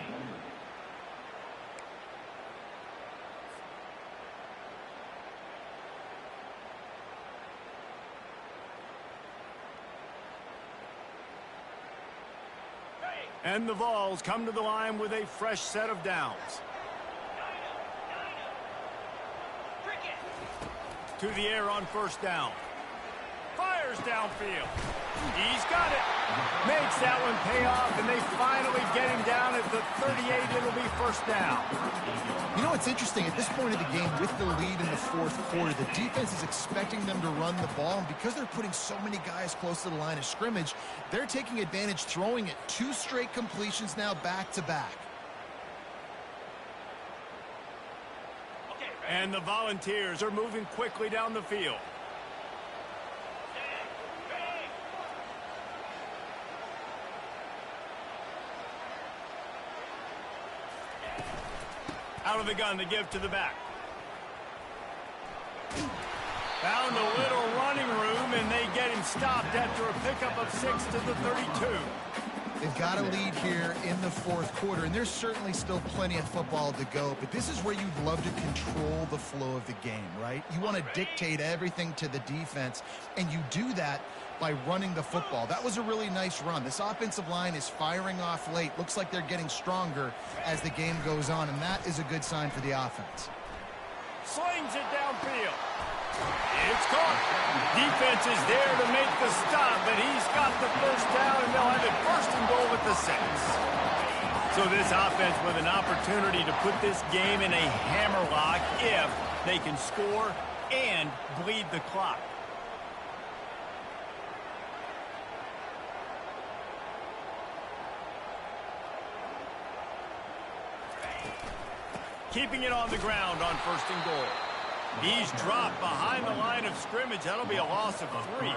And the Vols come to the line with a fresh set of downs. To the air on first down. Fires downfield. He's got it. Makes that one pay off, and they finally get him down at the 38. It'll be first down. You know what's interesting? At this point of the game, with the lead in the 4th quarter, the defense is expecting them to run the ball, and because they're putting so many guys close to the line of scrimmage, they're taking advantage, throwing it 2 straight completions now back-to-back. And the Volunteers are moving quickly down the field. Out of the gun to give to the back. Found a little running room, and they get him stopped after a pickup of 6 to the 32. They've got a lead here in the 4th quarter, and there's certainly still plenty of football to go, but this is where you'd love to control the flow of the game, right? You want to dictate everything to the defense, and you do that by running the football. That was a really nice run. This offensive line is firing off late. Looks like they're getting stronger as the game goes on, and that is a good sign for the offense. Slings it downfield. It's caught. Defense is there to make the stop, but he's got the first down, and they'll have it 1st and goal at the 6. So this offense with an opportunity to put this game in a hammerlock if they can score and bleed the clock. keeping it on the ground on 1st and goal. He's dropped behind the line of scrimmage. That'll be a loss of 3.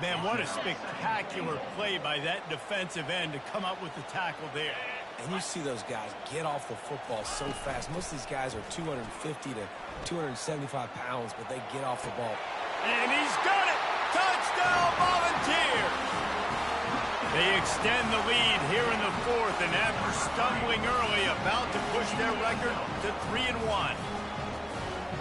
Man, what a spectacular play by that defensive end to come up with the tackle there. And you see those guys get off the football so fast. Most of these guys are 250 to 275 pounds, but they get off the ball. And he's got it! Touchdown, Volunteers! They extend the lead here in the 4th, and after stumbling early, about to push their record to 3-1.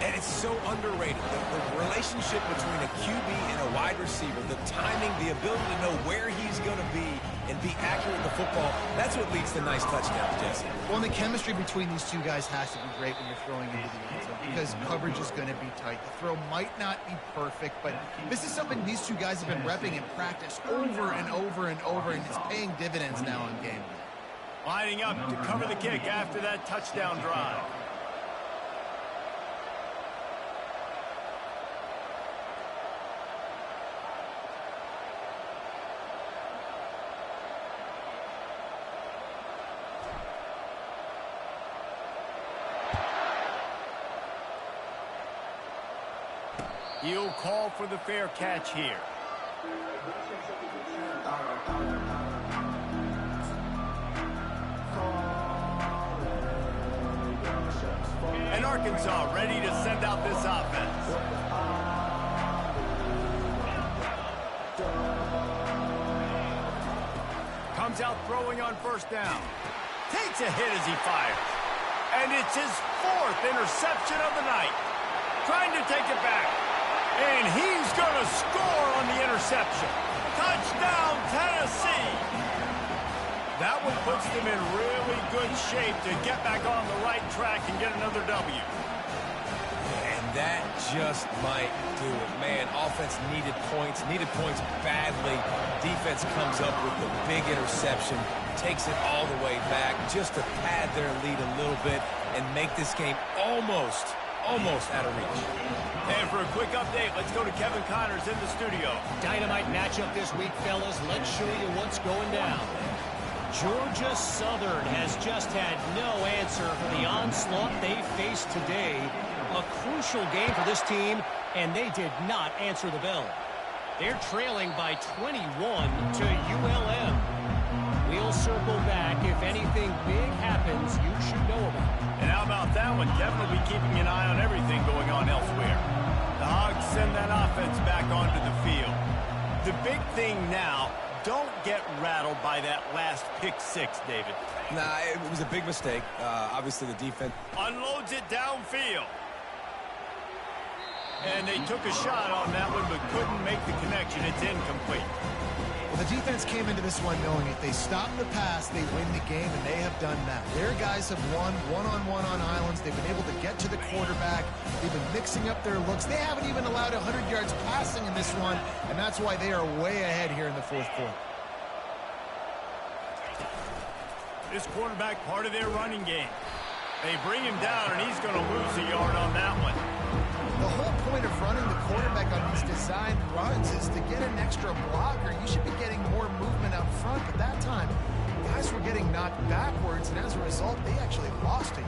And it's so underrated. The relationship between a QB and a wide receiver, the timing, the ability to know where he's going to be and be accurate with the football, that's what leads to nice touchdowns, Jesse. Well, the chemistry between these two guys has to be great when you're throwing into the end zone because coverage is going to be tight. The throw might not be perfect, but this is something these two guys have been repping in practice over and over and over, and it's paying dividends now in game. Lining up to cover the kick after that touchdown drive. He'll call for the fair catch here. And Arkansas ready to send out this offense. Comes out throwing on 1st down. Takes a hit as he fires. And it's his 4th interception of the night. Trying to take it back. And he's going to score on the interception. Touchdown, Tennessee! That one puts them in really good shape to get back on the right track and get another W. And that just might do it. Man, offense needed points badly. Defense comes up with the big interception, takes it all the way back just to pad their lead a little bit and make this game almost out of reach. And for a quick update, let's go to Kevin Connors in the studio. Dynamite matchup this week, fellas. Let's show you what's going down. Georgia Southern has just had no answer for the onslaught they faced today. A crucial game for this team, and they did not answer the bell. They're trailing by 21 to ULM. We'll circle back. If anything big happens, you should know about it. And how about that one? Kevin will be keeping an eye on everything going on elsewhere. The Hogs send that offense back onto the field. The big thing now, don't get rattled by that last pick 6, David. Nah, it was a big mistake. Obviously, the defense unloads it downfield. And they took a shot on that one, but couldn't make the connection. It's incomplete. Well, the defense came into this one knowing if they stop the pass, they win the game, and they have done that. Their guys have won one-on-one on islands. They've been able to get to the quarterback. They've been mixing up their looks. They haven't even allowed 100 yards passing in this one, and that's why they are way ahead here in the 4th quarter. This quarterback part of their running game. They bring him down, and he's going to lose a yard on that one. The whole point of running the quarterback on these designed runs is to get an extra blocker. You should be getting more movement up front, but that time, guys were getting knocked backwards, and as a result, they actually lost it.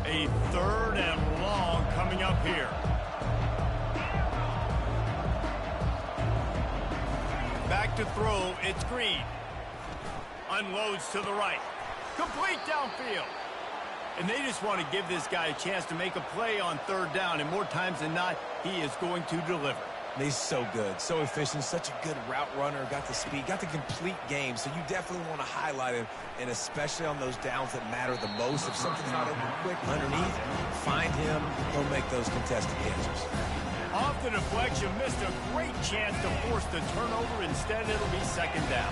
A 3rd and long coming up here. Back to throw, it's Green. Unloads to the right. Complete downfield. And they just want to give this guy a chance to make a play on 3rd down, and more times than not, he is going to deliver. He's so good, so efficient, such a good route runner, got the speed, got the complete game, so you definitely want to highlight him, and especially on those downs that matter the most. If something's not open quick underneath, find him, he'll make those contested catches. Off the deflection, missed a great chance to force the turnover. Instead, it'll be 2nd down.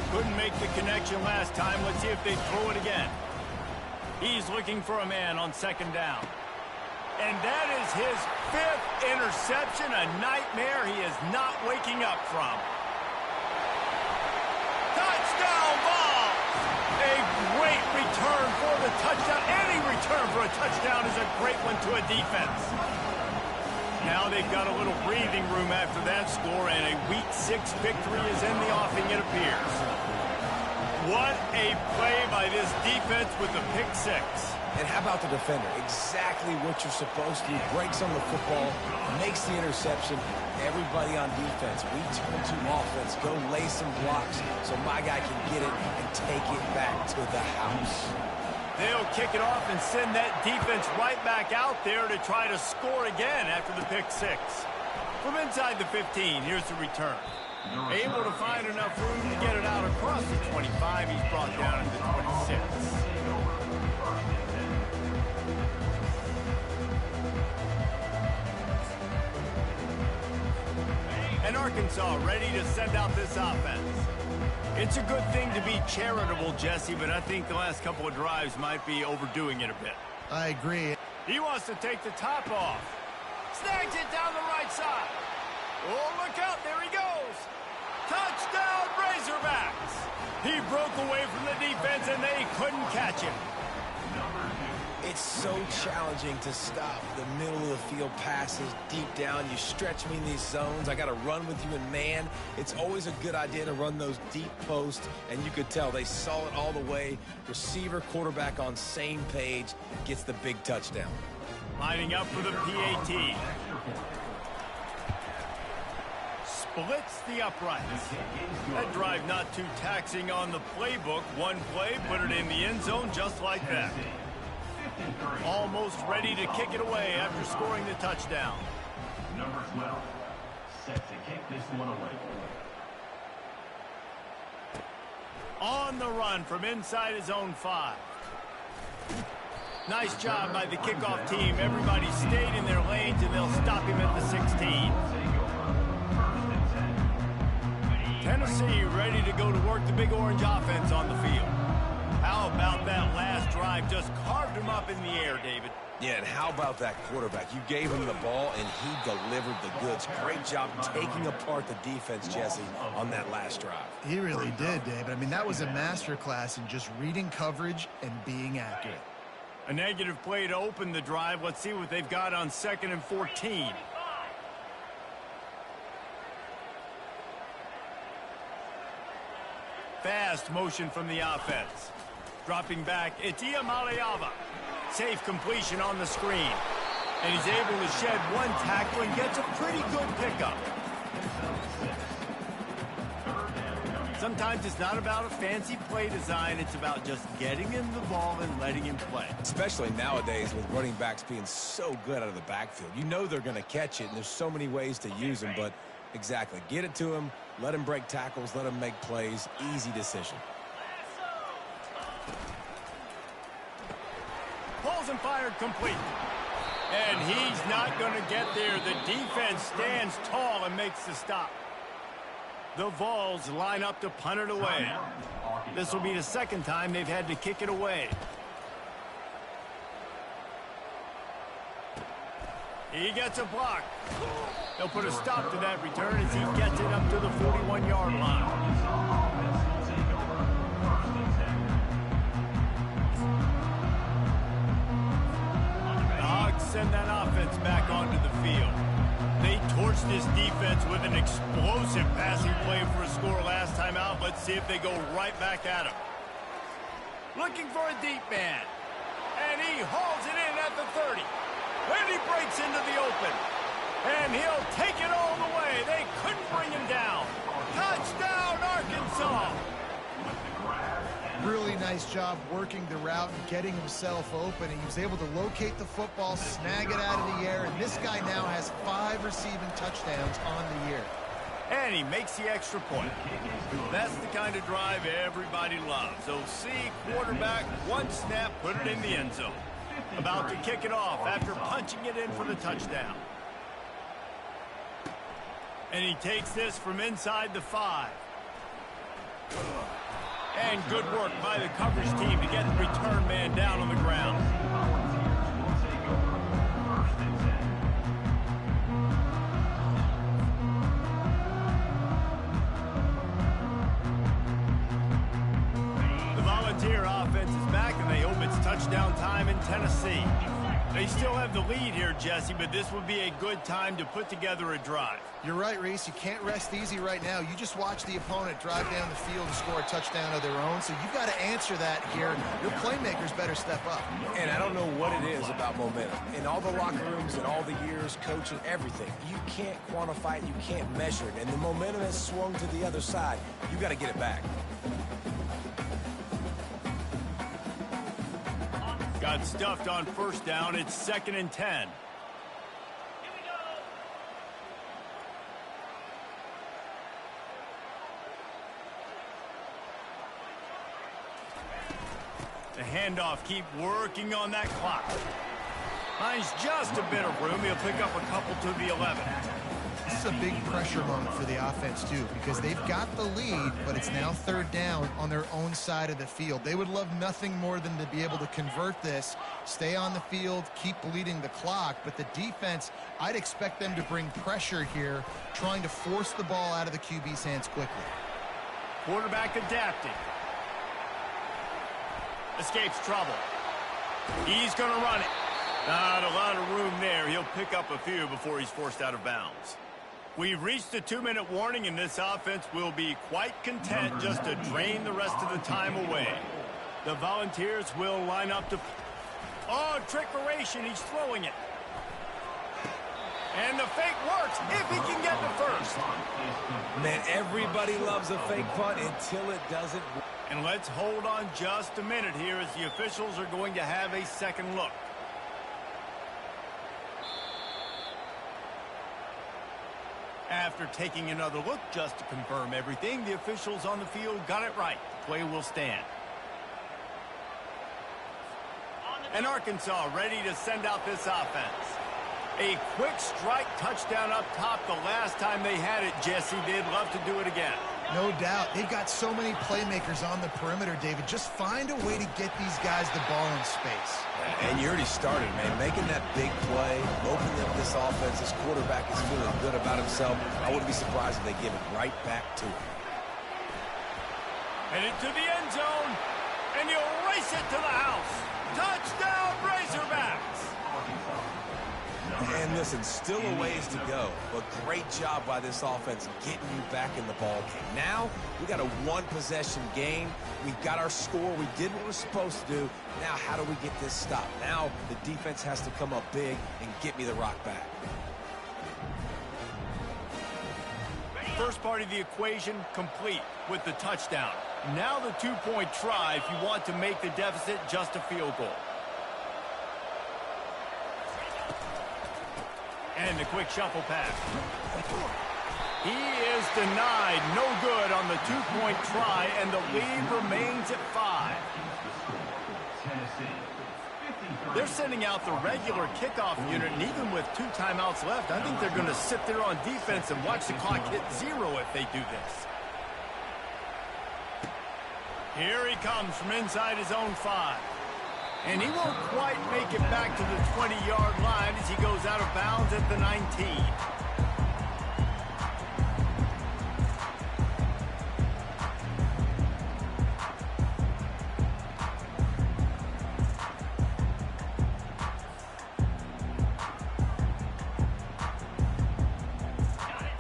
Couldn't make the connection last time. Let's see if they throw it again. He's looking for a man on 2nd down. And that is his 5th interception, a nightmare he is not waking up from. Touchdown ball! A great return for the touchdown. Any return for a touchdown is a great one to a defense. Now they've got a little breathing room after that score, and a Week 6 victory is in the offing, it appears. What a play by this defense with the pick six. And how about the defender? Exactly what you're supposed to do. Breaks on the football, makes the interception. Everybody on defense, we turn to offense. Go lay some blocks so my guy can get it and take it back to the house. They'll kick it off and send that defense right back out there to try to score again after the pick six. From inside the 15, here's the return. Able to find enough room to get it out across the 25. He's brought down to the 26. And Arkansas ready to send out this offense. It's a good thing to be charitable, Jesse, but I think the last couple of drives might be overdoing it a bit. I agree. He wants to take the top off. Snags it down the right side. Oh, look out. There he goes. Touchdown, Razorbacks. He broke away from the defense, and they couldn't catch him. It's so challenging to stop the middle of the field passes deep down. You stretch me in these zones. I got to run with you in man. It's always a good idea to run those deep posts, and you could tell they saw it all the way. Receiver, quarterback on same page, gets the big touchdown. Lining up for the PAT. Splits the uprights. That drive not too taxing on the playbook. One play, put it in the end zone just like that. Almost ready to kick it away after scoring the touchdown. Number 12, set to kick this one away. On the run from inside his own 5. Nice job by the kickoff team. Everybody stayed in their lanes, and they'll stop him at the 16. Tennessee ready to go to work the Big Orange offense on the field. How about that last drive? Just carved him up in the air, David. Yeah, and how about that quarterback? You gave him the ball, and he delivered the goods. Great job taking apart the defense, Jesse, on that last drive. He really did, David. I mean, that was a masterclass in just reading coverage and being accurate. A negative play to open the drive. Let's see what they've got on 2nd and 14. Fast motion from the offense. Dropping back, it's Iamaleava. Safe completion on the screen. And he's able to shed one tackle and gets a pretty good pickup. Sometimes it's not about a fancy play design. It's about just getting him the ball and letting him play. Especially nowadays with running backs being so good out of the backfield. You know they're going to catch it, and there's so many ways to use them. But exactly, get it to him, let him break tackles, let him make plays. Easy decision. Pulls and fired complete. And he's not going to get there. The defense stands tall and makes the stop. The Vols line up to punt it away. This will be the second time they've had to kick it away. He gets a block. They'll put a stop to that return as he gets it up to the 41-yard line. Send that offense back onto the field. They torched this defense with an explosive passing play for a score last time out. Let's see if they go right back at him. Looking for a deep man. And he hauls it in at the 30. Then he breaks into the open. And he'll take it all the way. They couldn't bring him down. Touchdown, Arkansas! Really nice job working the route and getting himself open. He was able to locate the football, snag it out of the air, and this guy now has 5 receiving touchdowns on the year. And he makes the extra point. That's the kind of drive everybody loves. OC, quarterback, one snap, put it in the end zone. About to kick it off after punching it in for the touchdown. And he takes this from inside the 5. And good work by the coverage team to get the return man down on the ground. The Volunteer offense is back, and they hope it's touchdown time in Tennessee. They still have the lead here, Jesse, but this would be a good time to put together a drive. You're right, Reese. You can't rest easy right now. You just watch the opponent drive down the field and score a touchdown of their own, so you've got to answer that here. Your playmakers better step up. And I don't know what it is about momentum. In all the locker rooms and all the years, coaching, everything, you can't quantify it, you can't measure it, and the momentum has swung to the other side. You got to get it back. Got stuffed on first down. It's 2nd and 10. The handoff, keep working on that clock. Finds just a bit of room. He'll pick up a couple to the 11. This is a big pressure moment for the offense, too, because they've got the lead, but it's now 3rd down on their own side of the field. They would love nothing more than to be able to convert this, stay on the field, keep bleeding the clock, but the defense, I'd expect them to bring pressure here, trying to force the ball out of the QB's hands quickly. Quarterback adapting. Escapes trouble. He's going to run it. Not a lot of room there. He'll pick up a few before he's forced out of bounds. We've reached the 2-minute warning, and this offense will be quite content just to drain the rest of the time away. The Volunteers will line up to... Oh, trickeration. He's throwing it. And the fake works if he can get the first. Man, everybody loves a fake punt until it doesn't. And let's hold on just a minute here as the officials are going to have a second look. After taking another look just to confirm everything, the officials on the field got it right. Play will stand. And Arkansas ready to send out this offense. A quick strike touchdown up top the last time they had it, Jesse. They'd love to do it again. No doubt. They've got so many playmakers on the perimeter, David. Just find a way to get these guys the ball in space. And you already started, man. Making that big play, opening up this offense. This quarterback is feeling good about himself. I wouldn't be surprised if they give it right back to him. Headed to the end zone, and he'll race it to the house. Touchdown, Razorbacks! And listen, still a ways to go, but great job by this offense getting you back in the ball game. Now, we got a one-possession game. We've got our score. We did what we're supposed to do. Now, how do we get this stopped? Now, the defense has to come up big and get me the rock back. First part of the equation complete with the touchdown. Now the two-point try if you want to make the deficit just a field goal. And the quick shuffle pass. He is denied. No good on the two-point try, and the lead remains at 5. They're sending out the regular kickoff unit, and even with 2 timeouts left, I think they're going to sit there on defense and watch the clock hit 0 if they do this. Here he comes from inside his own 5. And he won't quite make it back to the 20-yard line as he goes out of bounds at the 19.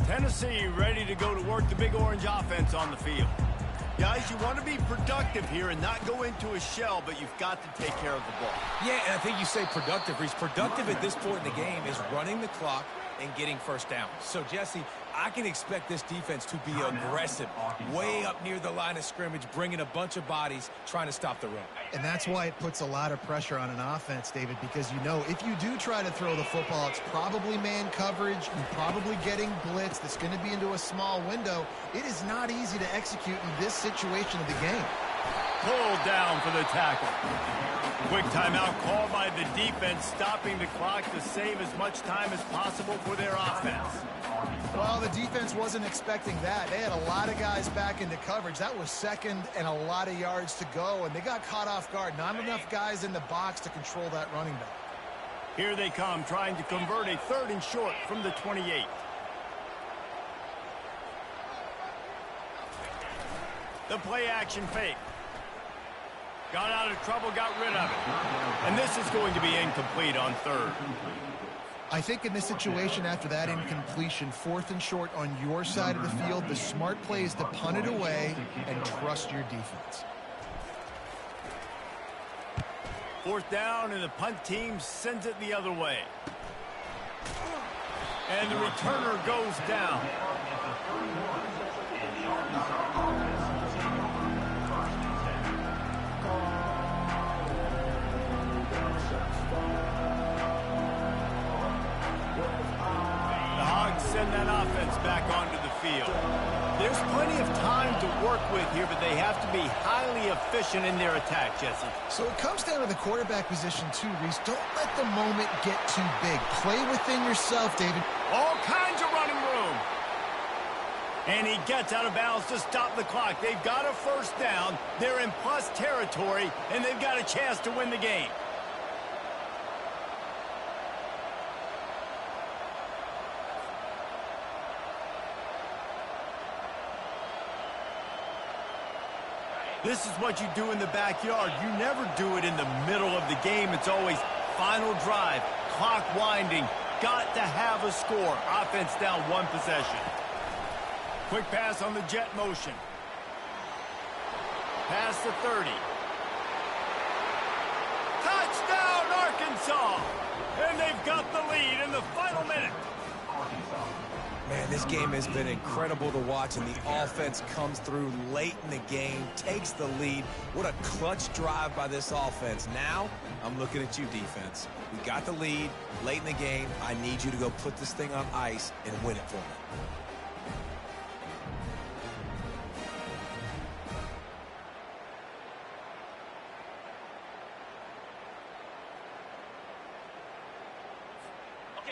Tennessee ready to go to work the Big Orange offense on the field. Guys, you want to be productive here and not go into a shell, but you've got to take care of the ball. Yeah, and I think you say productive, Reese. Productive at this point in the game is running the clock and getting first down. So, Jesse, I can expect this defense to be aggressive, way up near the line of scrimmage, bringing a bunch of bodies, trying to stop the run. And that's why it puts a lot of pressure on an offense, David, because you know if you do try to throw the football, it's probably man coverage, you're probably getting blitz that's going to be into a small window. It is not easy to execute in this situation of the game. Pulled down for the tackle. Quick timeout called by the defense, stopping the clock to save as much time as possible for their offense. Well, the defense wasn't expecting that. They had a lot of guys back into coverage. That was second and a lot of yards to go, and they got caught off guard. Not enough guys in the box to control that running back. Here they come, trying to convert a 3rd and short from the 28. The play action fake. Got out of trouble, got rid of it. And this is going to be incomplete on third. I think in this situation, after that incompletion, 4th and short on your side of the field, the smart play is to punt it away and trust your defense. 4th down, and the punt team sends it the other way. And the returner goes down. Send that offense back onto the field. There's plenty of time to work with here, but they have to be highly efficient in their attack, Jesse. So it comes down to the quarterback position too, Reese. Don't let the moment get too big. Play within yourself, David. All kinds of running room. And he gets out of bounds to stop the clock. They've got a 1st down. They're in plus territory, and they've got a chance to win the game. This is what you do in the backyard. You never do it in the middle of the game. It's always final drive, clock winding, got to have a score. Offense down 1 possession. Quick pass on the jet motion. Pass to 30. Touchdown, Arkansas! And they've got the lead in the final minute. Man, this game has been incredible to watch, and the offense comes through late in the game, takes the lead. What a clutch drive by this offense. Now, I'm looking at you, defense. We got the lead late in the game. I need you to go put this thing on ice and win it for me.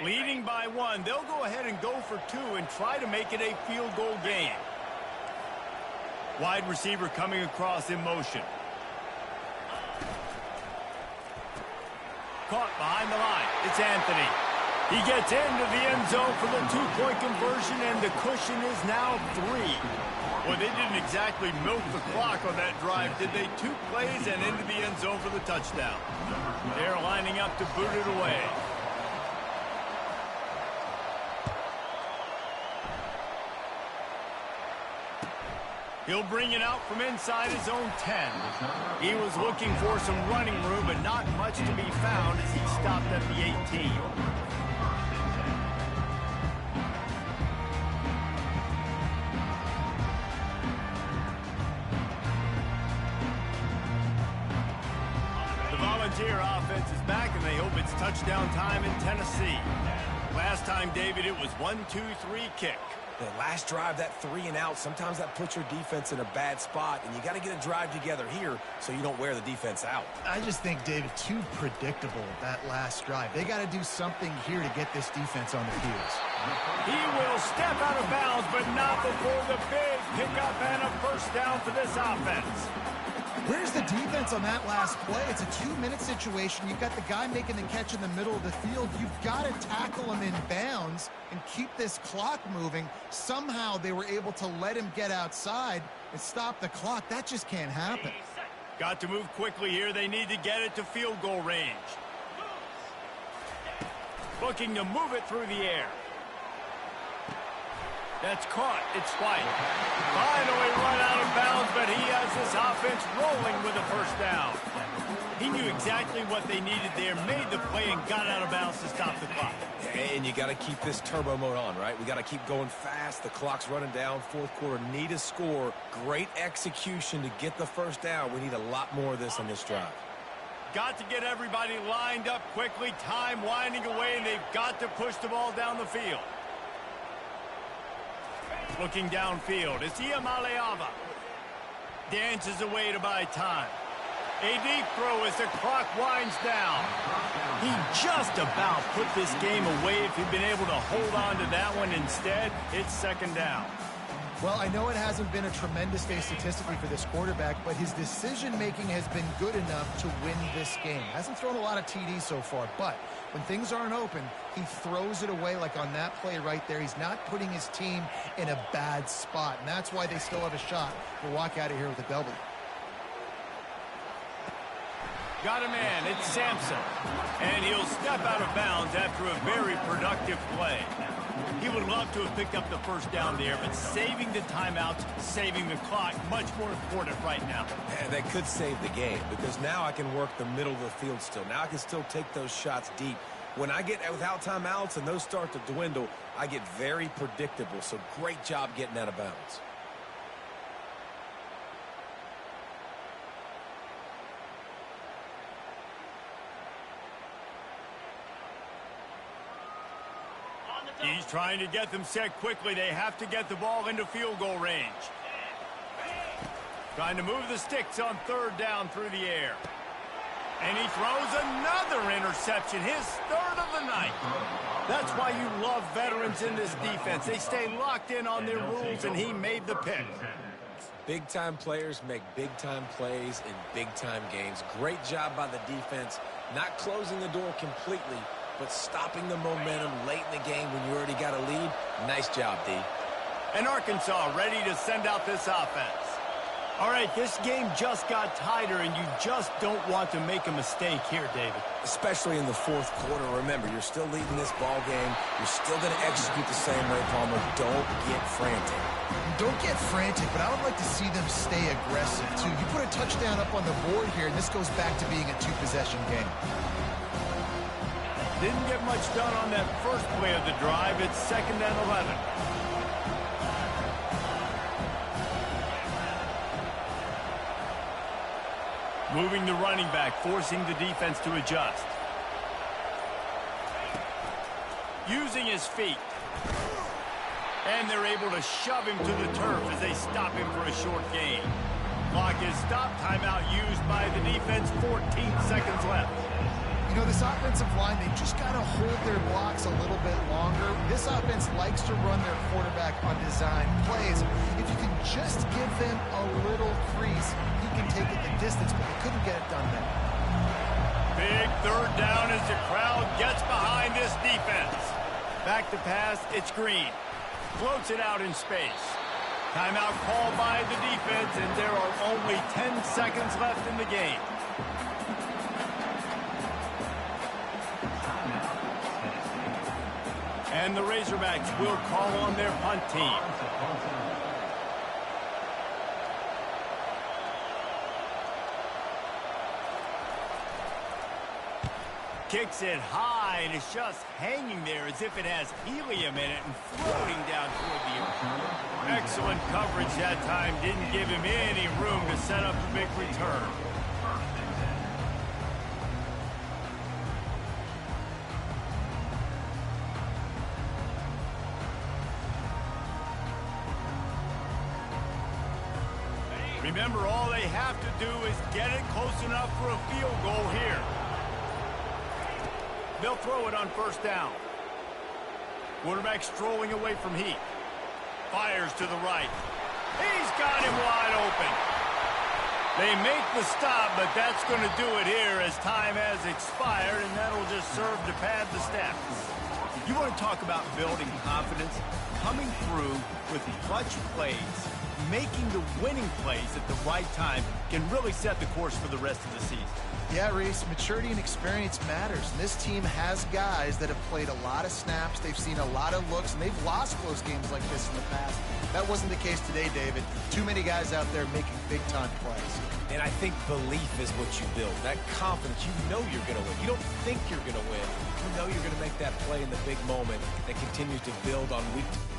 Leading by 1, they'll go ahead and go for 2 and try to make it a field goal game. Wide receiver coming across in motion. Caught behind the line. It's Anthony. He gets into the end zone for the 2-point conversion, and the cushion is now 3. Well, they didn't exactly milk the clock on that drive, did they? 2 plays and into the end zone for the touchdown. They're lining up to boot it away. He'll bring it out from inside his own 10. He was looking for some running room, but not much to be found as he stopped at the 18. The Volunteer offense is back, and they hope it's touchdown time in Tennessee. Last time, David, it was 1-2-3 kick. The last drive, that 3 and out, sometimes that puts your defense in a bad spot, and you got to get a drive together here so you don't wear the defense out. I just think, David, too predictable, that last drive. They got to do something here to get this defense on their heels. He will step out of bounds, but not before the big pickup and a 1st down for this offense. Where's the defense on that last play? It's a 2-minute situation. You've got the guy making the catch in the middle of the field. You've got to tackle him in bounds and keep this clock moving. Somehow they were able to let him get outside and stop the clock. That just can't happen. Got to move quickly here. They need to get it to field goal range. Looking to move it through the air. That's caught. It's White. Finally run out of bounds, but he has this offense rolling with a 1st down. He knew exactly what they needed there, made the play, and got out of bounds to stop the clock. And you got to keep this turbo mode on, right? We got to keep going fast. The clock's running down. 4th quarter, need a score. Great execution to get the 1st down. We need a lot more of this on this drive. Got to get everybody lined up quickly. Time winding away, and they've got to push the ball down the field. Looking downfield, it's Iamaleava. Dances away to buy time. A deep throw as the clock winds down. He just about put this game away if he'd been able to hold on to that one. Instead, it's 2nd down. Well, I know it hasn't been a tremendous day statistically for this quarterback, but his decision-making has been good enough to win this game. Hasn't thrown a lot of TDs so far, but when things aren't open, he throws it away like on that play right there. He's not putting his team in a bad spot, and that's why they still have a shot to walk out of here with a W. Got a man, it's Sampson. And he'll step out of bounds after a very productive play. He would love to have picked up the first down there, but saving the timeouts, saving the clock, much more important right now. And that could save the game, because now I can work the middle of the field still. Now I can still take those shots deep. When I get without timeouts and those start to dwindle, I get very predictable. So great job getting out of bounds. He's trying to get them set quickly. They have to get the ball into field goal range. Trying to move the sticks on third down through the air. And he throws another interception, his third of the night. That's why you love veterans in this defense. They stay locked in on their rules, and he made the pick. Big-time players make big-time plays in big-time games. Great job by the defense, not closing the door completely, but stopping the momentum late in the game when you already got a lead. Nice job, D. And Arkansas ready to send out this offense. All right, this game just got tighter, and you just don't want to make a mistake here, David. Especially in the fourth quarter. Remember, you're still leading this ball game. You're still going to execute the same way, Palmer. Don't get frantic. Don't get frantic, but I would like to see them stay aggressive, too. You put a touchdown up on the board here, and this goes back to being a two-possession game. Didn't get much done on that first play of the drive. It's 2nd and 11. Moving the running back, forcing the defense to adjust. Using his feet. And they're able to shove him to the turf as they stop him for a short gain. Clock is stopped. Timeout used by the defense. 14 seconds left. You know, this offensive line, they just got to hold their blocks a little bit longer. This offense likes to run their quarterback on design plays. If you can just give them a little crease, he can take it the distance, but they couldn't get it done there. Big third down as the crowd gets behind this defense. Back to pass, it's Green. Floats it out in space. Timeout called by the defense, and there are only 10 seconds left in the game. And the Razorbacks will call on their punt team. Kicks it high, and it's just hanging there as if it has helium in it and floating down toward the earth. Excellent coverage that time. Didn't give him any room to set up the big return. Remember, all they have to do is get it close enough for a field goal here. They'll throw it on first down. Quarterback strolling away from Heath. Fires to the right. He's got him wide open. They make the stop, but that's going to do it here as time has expired, and that'll just serve to pad the stats. You want to talk about building confidence? Coming through with clutch plays, making the winning plays at the right time can really set the course for the rest of the season. Yeah, Reese, maturity and experience matters. And this team has guys that have played a lot of snaps. They've seen a lot of looks, and they've lost close games like this in the past. That wasn't the case today, David. Too many guys out there making big-time plays. And I think belief is what you build. That confidence, you know you're going to win. You don't think you're going to win. You know you're going to make that play in the big moment that continues to build on week to week.